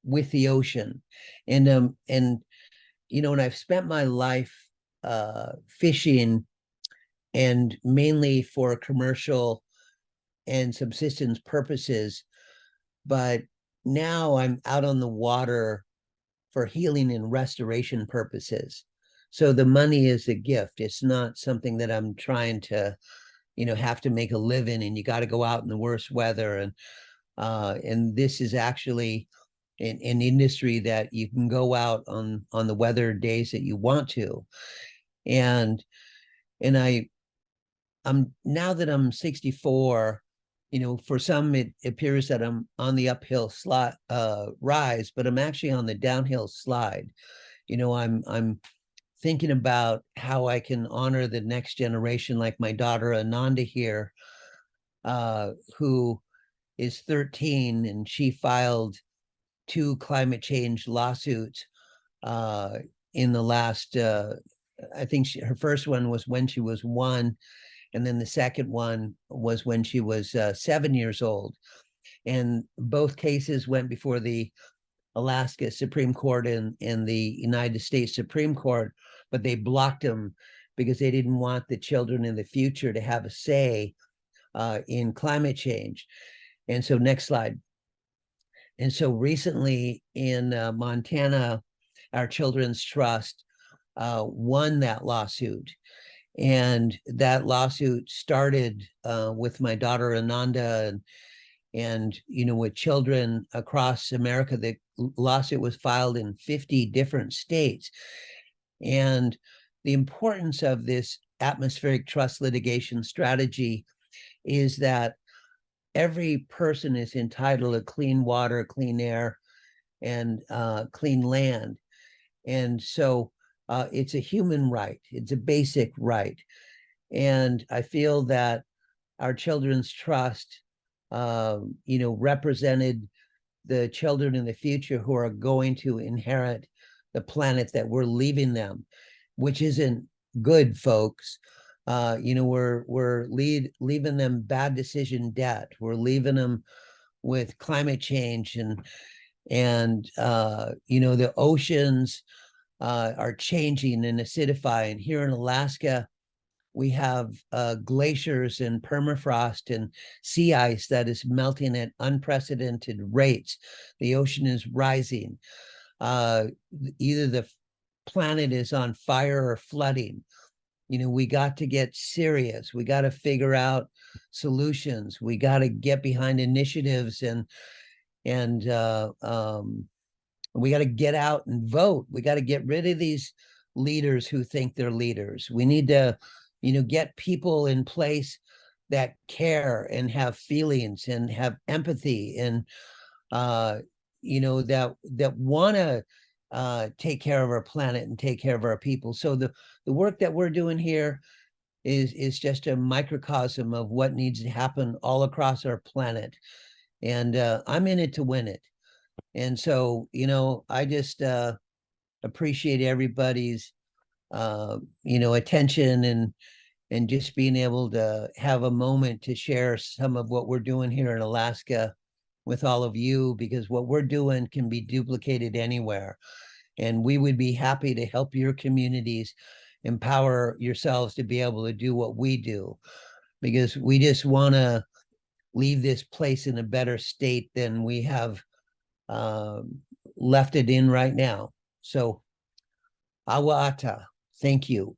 with the ocean. And I've spent my life fishing, and mainly for commercial and subsistence purposes, but now I'm out on the water for healing and restoration purposes. So the money is a gift. It's not something that I'm trying to have to make a living, and you got to go out in the worst weather. And this is actually an industry that you can go out on the weather days that you want to. And I'm now that I'm 64, for some it appears that I'm on the uphill rise, but I'm actually on the downhill slide. I'm thinking about how I can honor the next generation, like my daughter Ananda here, who is 13, and she filed 2 climate change lawsuits in the last, I think her first one was when she was 1, and then the second one was when she was 7 years old. And both cases went before the Alaska Supreme Court and the United States Supreme Court, but they blocked them because they didn't want the children in the future to have a say in climate change. And so next slide. And so recently in Montana, our Children's Trust won that lawsuit. And that lawsuit started with my daughter Ananda and with children across America. The lawsuit was filed in 50 different states. And the importance of this atmospheric trust litigation strategy is that every person is entitled to clean water, clean air, and clean land. And so it's a human right. It's a basic right. And I feel that our Children's Trust, represented the children in the future who are going to inherit the planet that we're leaving them, which isn't good, folks. We're leaving them bad decision debt. We're leaving them with climate change and the oceans are changing and acidifying. Here in Alaska, we have glaciers and permafrost and sea ice that is melting at unprecedented rates. The ocean is rising. Either the planet is on fire or flooding. We got to get serious. We got to figure out solutions. We got to get behind initiatives and we got to get out and vote. We got to get rid of these leaders who think they're leaders. We need to, get people in place that care and have feelings and have empathy and, that want to take care of our planet and take care of our people. So the work that we're doing here is just a microcosm of what needs to happen all across our planet. And I'm in it to win it. And so, I just appreciate everybody's, attention and just being able to have a moment to share some of what we're doing here in Alaska with all of you, because what we're doing can be duplicated anywhere. And we would be happy to help your communities empower yourselves to be able to do what we do, because we just want to leave this place in a better state than we have left it in right now. So, awata, thank you.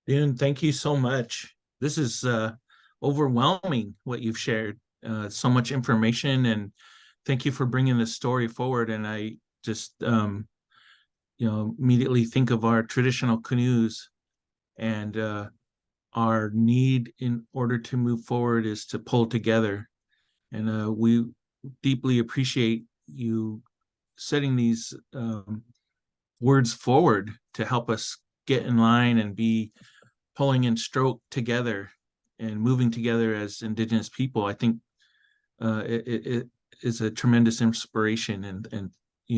Dune, thank you so much. This is overwhelming what you've shared. So much information, and thank you for bringing this story forward. And I just, immediately think of our traditional canoes and our need in order to move forward is to pull together. And we deeply appreciate you setting these words forward to help us get in line and be pulling in stroke together and moving together as Indigenous people. I think it is a tremendous inspiration, and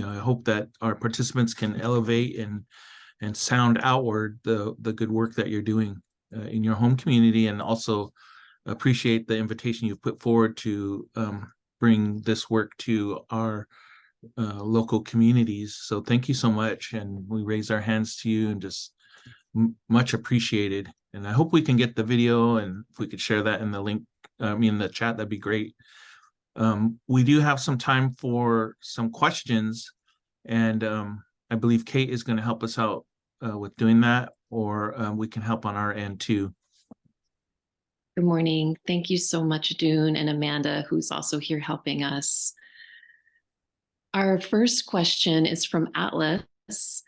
I hope that our participants can elevate and sound outward the good work that you're doing in your home community, and also appreciate the invitation you've put forward to bring this work to our local communities. So thank you so much, and we raise our hands to you and just much appreciated. And I hope we can get the video, and if we could share that in the link, in the chat, that'd be great. We do have some time for some questions, and I believe Kate is going to help us out with doing that, or we can help on our end too. Good morning. Thank you so much, Dune and Amanda, who's also here helping us. Our first question is from Atlas,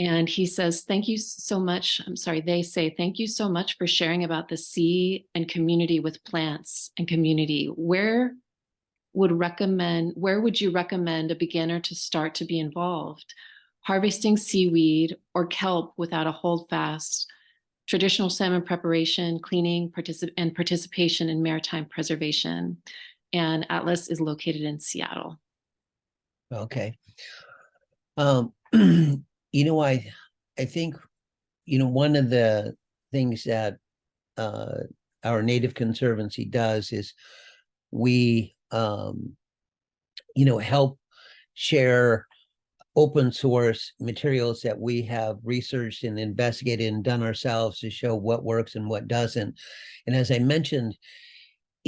and he says, thank you so much. They say, thank you so much for sharing about the sea and community with plants and community. Where would you recommend a beginner to start to be involved? Harvesting seaweed or kelp without a holdfast, traditional salmon preparation, cleaning, and participation in maritime preservation. And Atlas is located in Seattle. Okay. I think, one of the things that our Native Conservancy does is we, help share open source materials that we have researched and investigated and done ourselves to show what works and what doesn't. And as I mentioned,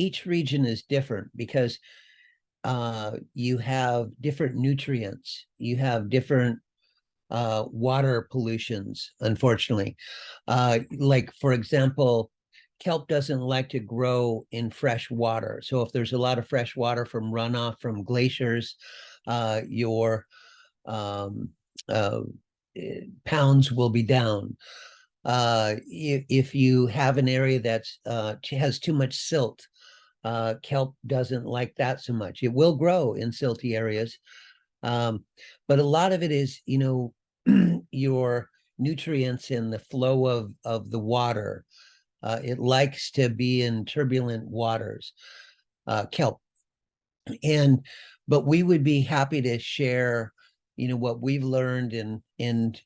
each region is different because you have different nutrients, you have different water pollutions, unfortunately. Like, for example, kelp doesn't like to grow in fresh water. So if there's a lot of fresh water from runoff from glaciers, your um, uh, pounds will be down. If you have an area that's has too much silt, kelp doesn't like that so much. It will grow in silty areas, but a lot of it is, your nutrients in the flow of the water. It likes to be in turbulent waters, kelp. But we would be happy to share, what we've learned, and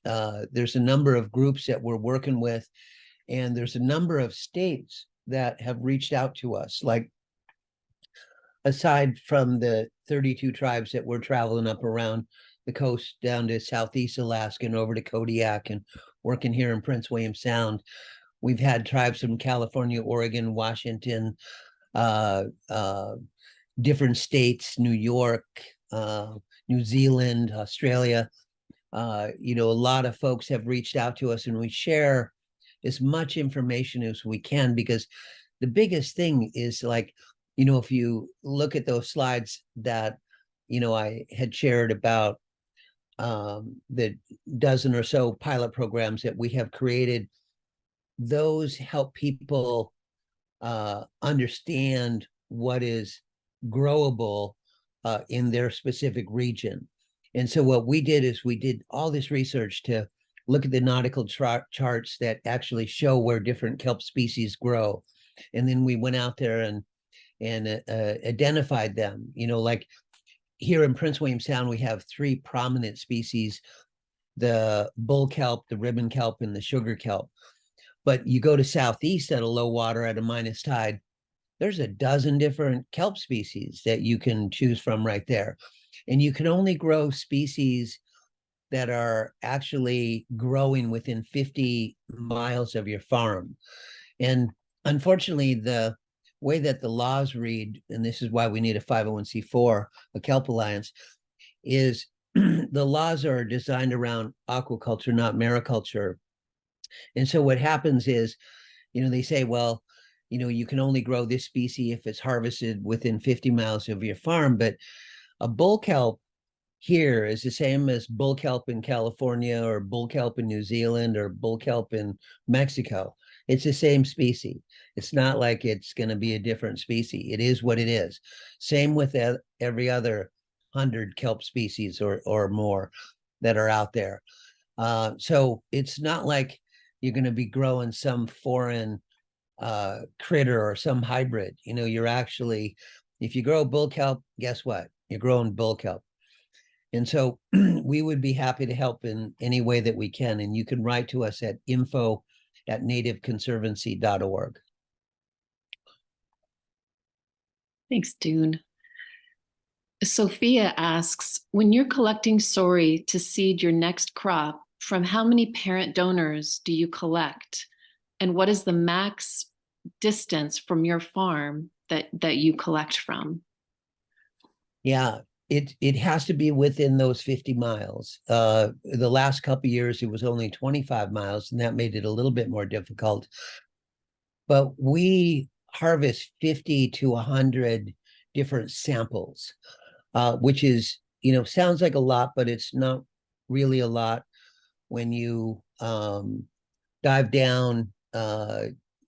there's a number of groups that we're working with, and there's a number of states that have reached out to us. Like, aside from the 32 tribes that we're traveling up around the coast down to Southeast Alaska and over to Kodiak and working here in Prince William Sound, we've had tribes from California, Oregon, Washington, different states, New York, New Zealand, Australia. A lot of folks have reached out to us, and we share as much information as we can, because the biggest thing is, like, if you look at those slides that, I had shared about the dozen or so pilot programs that we have created, those help people understand what is growable in their specific region. And so what we did is we did all this research to look at the nautical charts that actually show where different kelp species grow. And then we went out there and identified them. Like here in Prince William Sound, we have 3 prominent species: the bull kelp, the ribbon kelp, and the sugar kelp. But you go to Southeast at a low water, at a minus tide, there's a dozen different kelp species that you can choose from right there. And you can only grow species that are actually growing within 50 miles of your farm. And unfortunately, the way that the laws read, and this is why we need a 501c4, a kelp alliance, is the laws are designed around aquaculture, not mariculture. And so what happens is, they say, well, you can only grow this species if it's harvested within 50 miles of your farm. But a bull kelp here is the same as bull kelp in California, or bull kelp in New Zealand, or bull kelp in Mexico. It's the same species. It's not like it's going to be a different species. It is what it is. Same with every other 100 kelp species or more that are out there. So it's not like you're going to be growing some foreign critter or some hybrid. You're actually, if you grow bull kelp, guess what? You're growing bull kelp. And so we would be happy to help in any way that we can. And you can write to us at info@nativeconservancy.org. Thanks, Dune. Sophia asks, when you're collecting sorry to seed your next crop, from how many parent donors do you collect? And what is the max distance from your farm that you collect from? Yeah, it has to be within those 50 miles. The last couple of years, it was only 25 miles, and that made it a little bit more difficult. But we harvest 50 to 100 different samples, which is, sounds like a lot, but it's not really a lot when you dive down.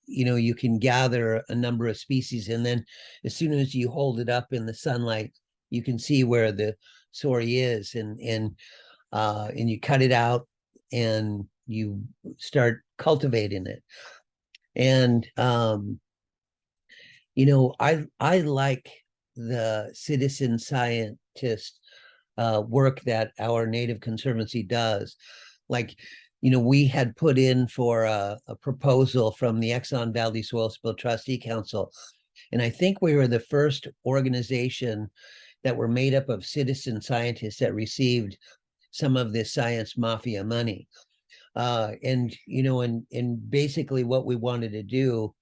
You can gather a number of species, and then as soon as you hold it up in the sunlight, you can see where the sorry is, and you cut it out and you start cultivating it. And I like the citizen scientist work that our Native Conservancy does. Like, we had put in for a proposal from the Exxon Valdez Soil Spill Trustee Council. And I think we were the first organization that were made up of citizen scientists that received some of this science mafia money. And basically what we wanted to do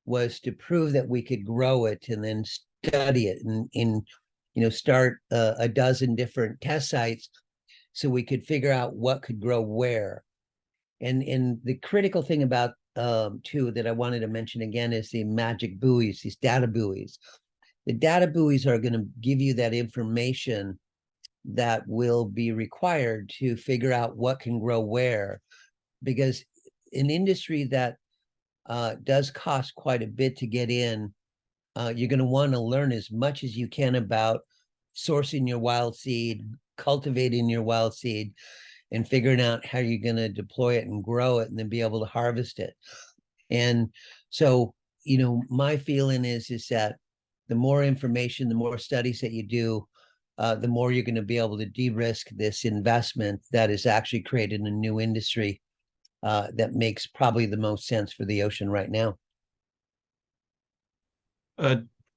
was to prove that we could grow it and then study it and start a dozen different test sites so we could figure out what could grow where. And the critical thing about too that I wanted to mention again is the magic buoys, these data buoys. The data buoys are going to give you that information that will be required to figure out what can grow where, because an industry that does cost quite a bit to get in, you're going to want to learn as much as you can about sourcing your wild seed, cultivating your wild seed, and figuring out how you're going to deploy it and grow it and then be able to harvest it. And so, my feeling is that the more information, the more studies that you do, the more you're going to be able to de-risk this investment that is actually creating a new industry that makes probably the most sense for the ocean right now.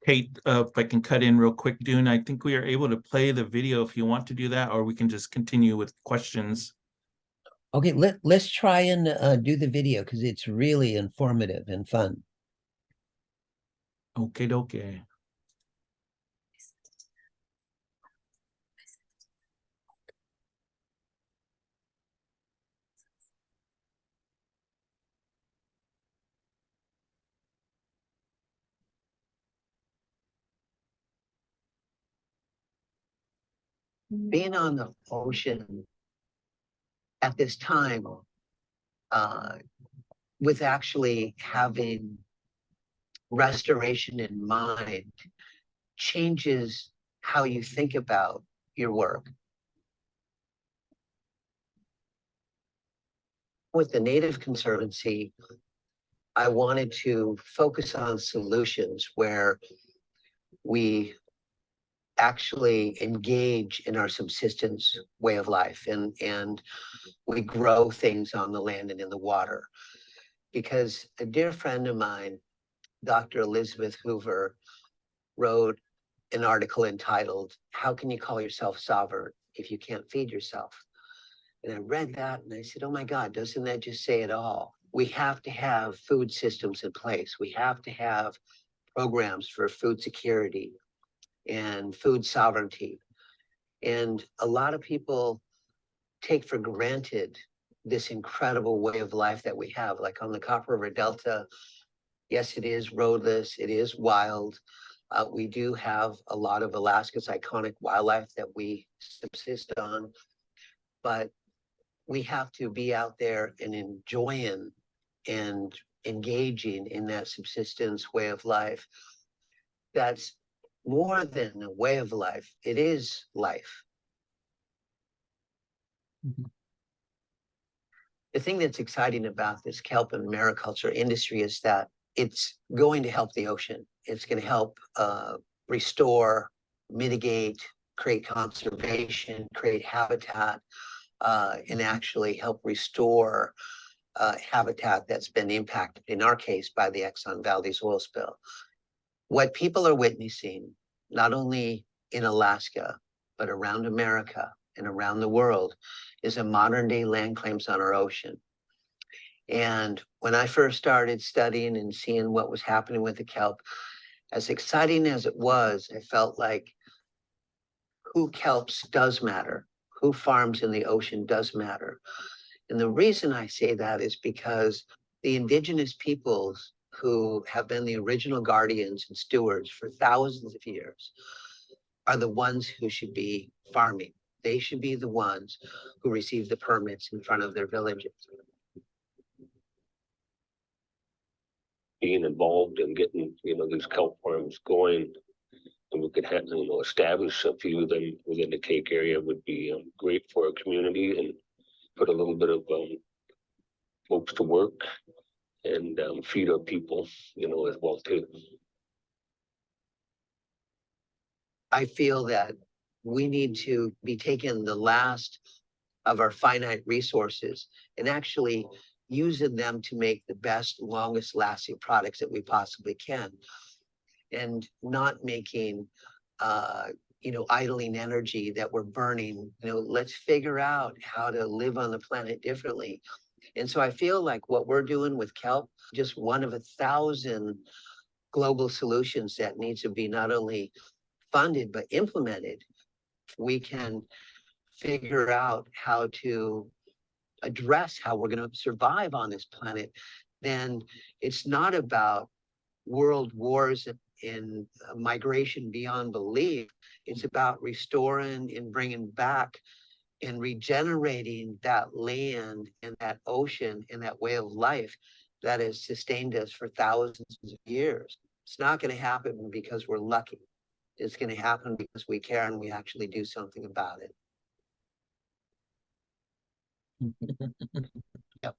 Kate, if I can cut in real quick, Dune, I think we are able to play the video if you want to do that, or we can just continue with questions. Okay, let's try and do the video because it's really informative and fun. Okay, okay. Being on the ocean at this time, with actually having restoration in mind, changes how you think about your work. With the Native Conservancy, I wanted to focus on solutions where we actually engage in our subsistence way of life and we grow things on the land and in the water. Because a dear friend of mine, Dr. Elizabeth Hoover, wrote an article entitled, "How Can You Call Yourself Sovereign If You Can't Feed Yourself?" And I read that and I said, oh my God, doesn't that just say it all? We have to have food systems in place. We have to have programs for food security and food sovereignty. And a lot of people take for granted this incredible way of life that we have. Like on the Copper River Delta, yes, it is roadless, it is wild. We do have a lot of Alaska's iconic wildlife that we subsist on, but we have to be out there and enjoying and engaging in that subsistence way of life. That's more than a way of life, it is life. Mm-hmm. The thing that's exciting about this kelp and mariculture industry is that it's going to help the ocean. It's going to help restore, mitigate, create conservation, create habitat, and actually help restore habitat that's been impacted, in our case, by the Exxon Valdez oil spill. What people are witnessing, not only in Alaska, but around America and around the world, is a modern day land claims on our ocean. And when I first started studying and seeing what was happening with the kelp, as exciting as it was, I felt like who kelps does matter. Who farms in the ocean does matter. And the reason I say that is because the indigenous peoples who have been the original guardians and stewards for thousands of years are the ones who should be farming. They should be the ones who receive the permits in front of their villages. Being involved in getting, these kelp farms going, and we could have, establish a few of them within the Cake area would be great for our community and put a little bit of folks to work and feed our people, as well too. I feel that we need to be taking the last of our finite resources and actually using them to make the best, longest lasting products that we possibly can, and not making idling energy that we're burning. Let's figure out how to live on the planet differently And so I feel like what we're doing with kelp, just one of 1,000 global solutions that needs to be not only funded, but implemented. We can figure out how to address how we're going to survive on this planet, then it's not about world wars and migration beyond belief. It's about restoring and bringing back and regenerating that land and that ocean and that way of life that has sustained us for thousands of years. It's not going to happen because we're lucky. It's going to happen because we care and we actually do something about it. Yep.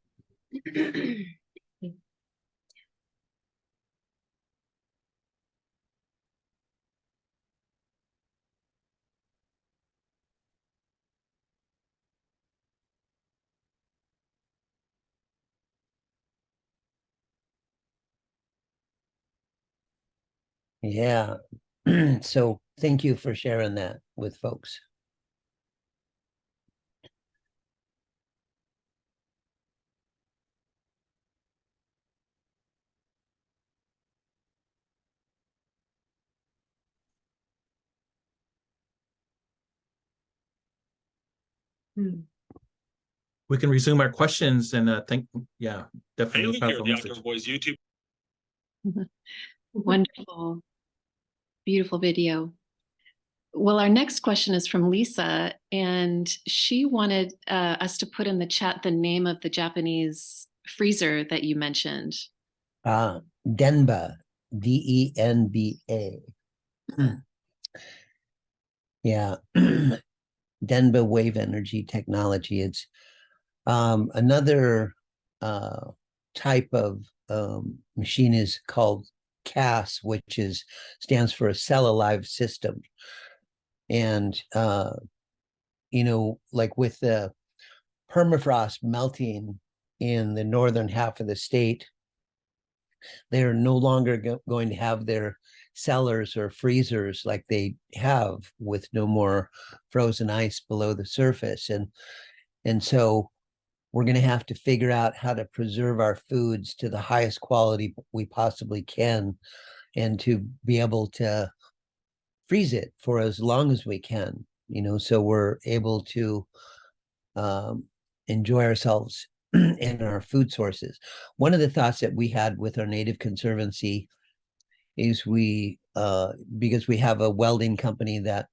Yeah. So thank you for sharing that with folks. We can resume our questions and Hey, definitely a Luke here, powerful the message. Outdoor Boys YouTube. Wonderful. Beautiful video. Well, our next question is from Lisa, and she wanted us to put in the chat the name of the Japanese freezer that you mentioned. Denba, D-E-N-B-A. Yeah. Denba wave energy technology. It's another type of machine is called CAS, which stands for a cell alive system. And like with the permafrost melting in the northern half of the state, they're no longer going to have their cellars or freezers like they have, with no more frozen ice below the surface. And so we're going to have to figure out how to preserve our foods to the highest quality we possibly can, and to be able to freeze it for as long as we can, so we're able to enjoy ourselves and our food sources. One of the thoughts that we had with our Native Conservancy is because we have a welding company, that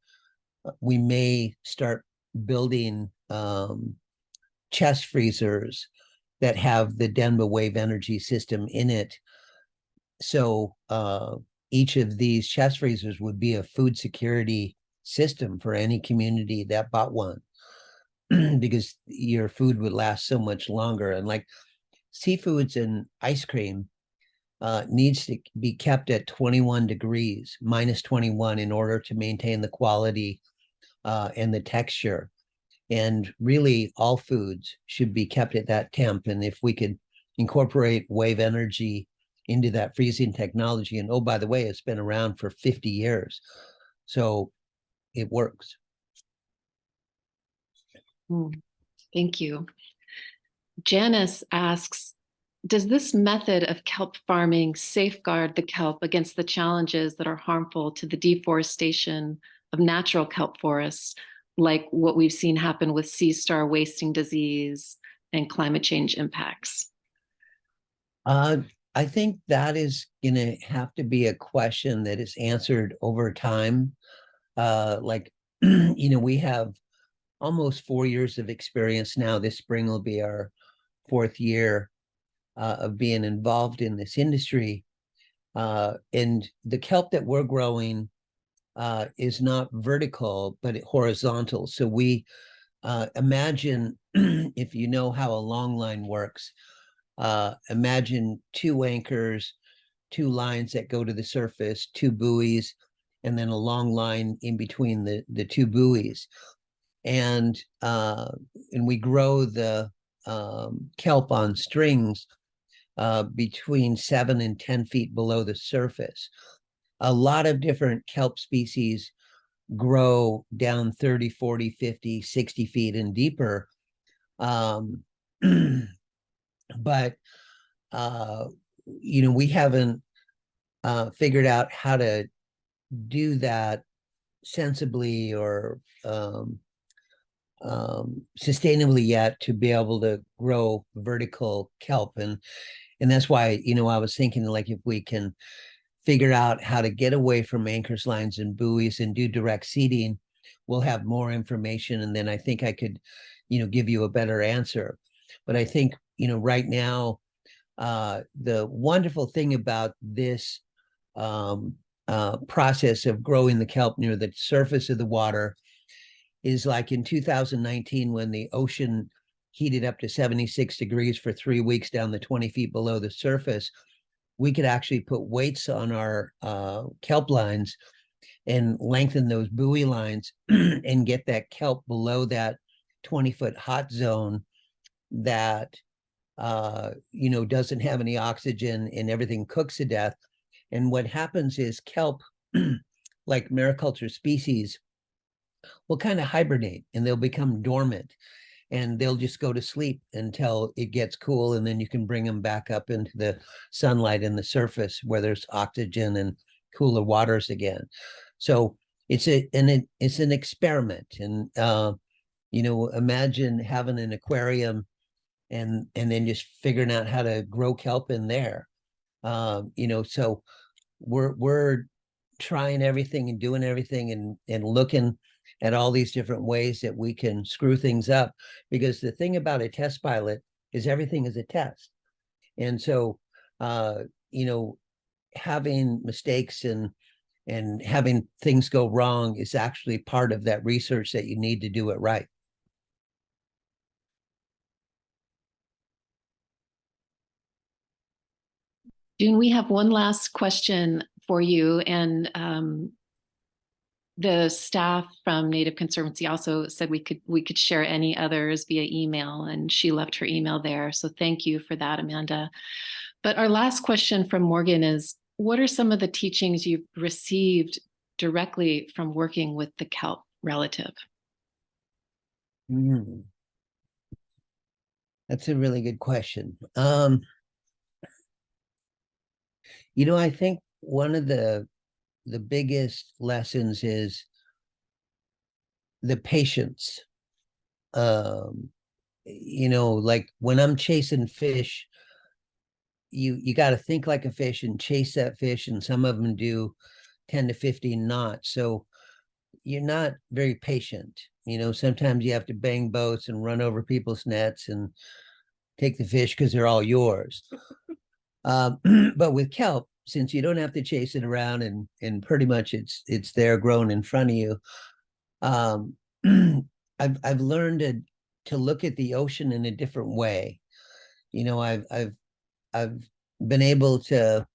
we may start building chest freezers that have the Denba wave energy system in it. So each of these chest freezers would be a food security system for any community that bought one, because your food would last so much longer. And like seafoods and ice cream needs to be kept at 21 degrees, minus 21, in order to maintain the quality and the texture. And really, all foods should be kept at that temp. And if we could incorporate wave energy into that freezing technology, and oh, by the way, it's been around for 50 years, so it works. Thank you. Janice asks, does this method of kelp farming safeguard the kelp against the challenges that are harmful to the deforestation of natural kelp forests, like what we've seen happen with sea star wasting disease and climate change impacts? I think that is going to have to be a question that is answered over time. We have almost 4 years of experience now. This spring will be our 4th year of being involved in this industry. And the kelp that we're growing is not vertical, but horizontal. So we imagine, if you know how a long line works, imagine 2 anchors, 2 lines that go to the surface, 2 buoys, and then a long line in between the 2 buoys. And we grow the kelp on strings between 7 and 10 feet below the surface. A lot of different kelp species grow down 30, 40, 50, 60 feet and deeper. but we haven't figured out how to do that sensibly or sustainably yet to be able to grow vertical kelp. And that's why, I was thinking, like, if we can figure out how to get away from anchors, lines, and buoys and do direct seeding, we'll have more information. And then I think I could, give you a better answer. But I think, right now, the wonderful thing about this process of growing the kelp near the surface of the water is, like in 2019, when the ocean heated up to 76 degrees for 3 weeks down the 20 feet below the surface, we could actually put weights on our kelp lines and lengthen those buoy lines and get that kelp below that 20-foot hot zone that doesn't have any oxygen and everything cooks to death. And what happens is kelp, like mariculture species, will kind of hibernate and they'll become dormant and they'll just go to sleep until it gets cool, and then you can bring them back up into the sunlight and the surface where there's oxygen and cooler waters again. So it's an experiment. And imagine having an aquarium and then just figuring out how to grow kelp in there. So we're trying everything and doing everything and looking at all these different ways that we can screw things up, because the thing about a test pilot is everything is a test. And so having mistakes and having things go wrong is actually part of that research, that you need to do it right. Dune, we have one last question for you, and the staff from Native Conservancy also said we could share any others via email, and she left her email there. So thank you for that, Amanda. But our last question from Morgan is, what are some of the teachings you've received directly from working with the kelp relative? That's a really good question. I think one of the biggest lessons is the patience. Like when I'm chasing fish, you got to think like a fish and chase that fish, and some of them do 10 to 15 knots. So you're not very patient. Sometimes you have to bang boats and run over people's nets and take the fish because they're all yours. But with kelp, since you don't have to chase it around and pretty much it's there grown in front of you, I've learned to look at the ocean in a different way. I've been able to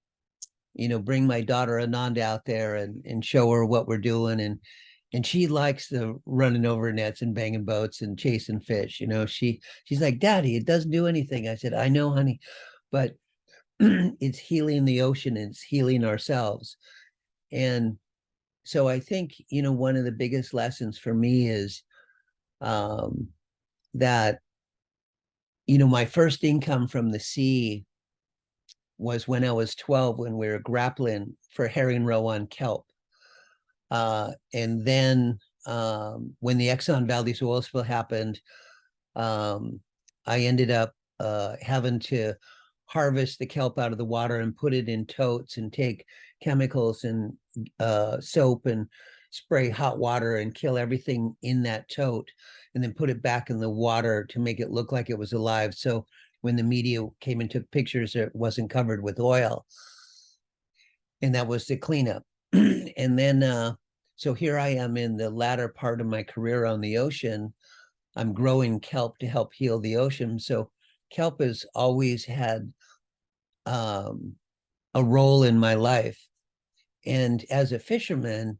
bring my daughter Ananda out there and show her what we're doing, and she likes the running over nets and banging boats and chasing fish. She's like, "Daddy, it doesn't do anything." I said, "I know, honey, but it's healing the ocean and it's healing ourselves." And so I think, one of the biggest lessons for me is that, my first income from the sea was when I was 12, when we were grappling for herring roe on kelp. And then when the Exxon Valdez oil spill happened, I ended up having to harvest the kelp out of the water and put it in totes and take chemicals and soap and spray hot water and kill everything in that tote, and then put it back in the water to make it look like it was alive. So when the media came and took pictures, it wasn't covered with oil. And that was the cleanup. And then, so here I am in the latter part of my career on the ocean. I'm growing kelp to help heal the ocean. So kelp has always had a role in my life. And as a fisherman,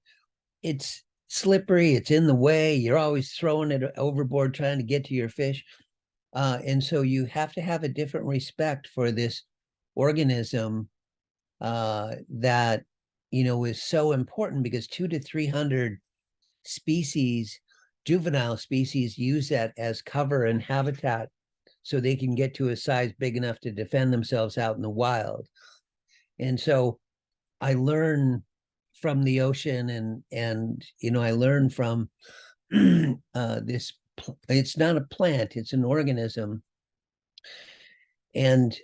it's slippery, it's in the way, you're always throwing it overboard trying to get to your fish. And so you have to have a different respect for this organism that, is so important, because 200 to 300 species, juvenile species, use that as cover and habitat so they can get to a size big enough to defend themselves out in the wild. And so I learn from the ocean, and I learn from this. It's not a plant; it's an organism, and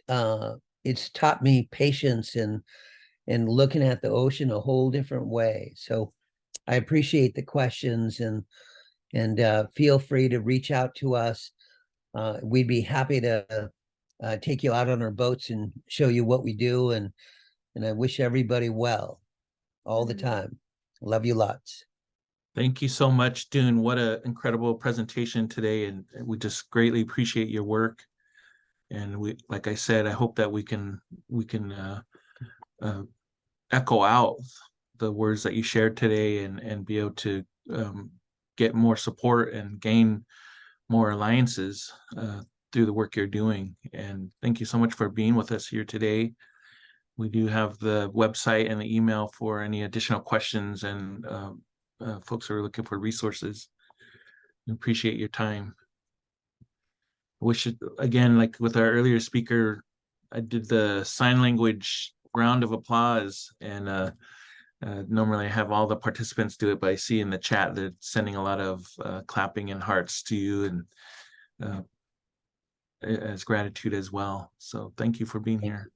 it's taught me patience and looking at the ocean a whole different way. So I appreciate the questions, and feel free to reach out to us. We'd be happy to take you out on our boats and show you what we do, and I wish everybody well all the time. Love you lots. Thank you so much, Dune. What an incredible presentation today, and we just greatly appreciate your work. And we, like I said, I hope that we can echo out the words that you shared today, and be able to get more support and gain more alliances through the work you're doing. And thank you so much for being with us here today. We do have the website and the email for any additional questions, and folks who are looking for resources. We appreciate your time. I wish, again, like with our earlier speaker, I did the sign language round of applause, and normally I have all the participants do it, but I see in the chat they're sending a lot of clapping and hearts to you, and as gratitude as well. So thank you for being here.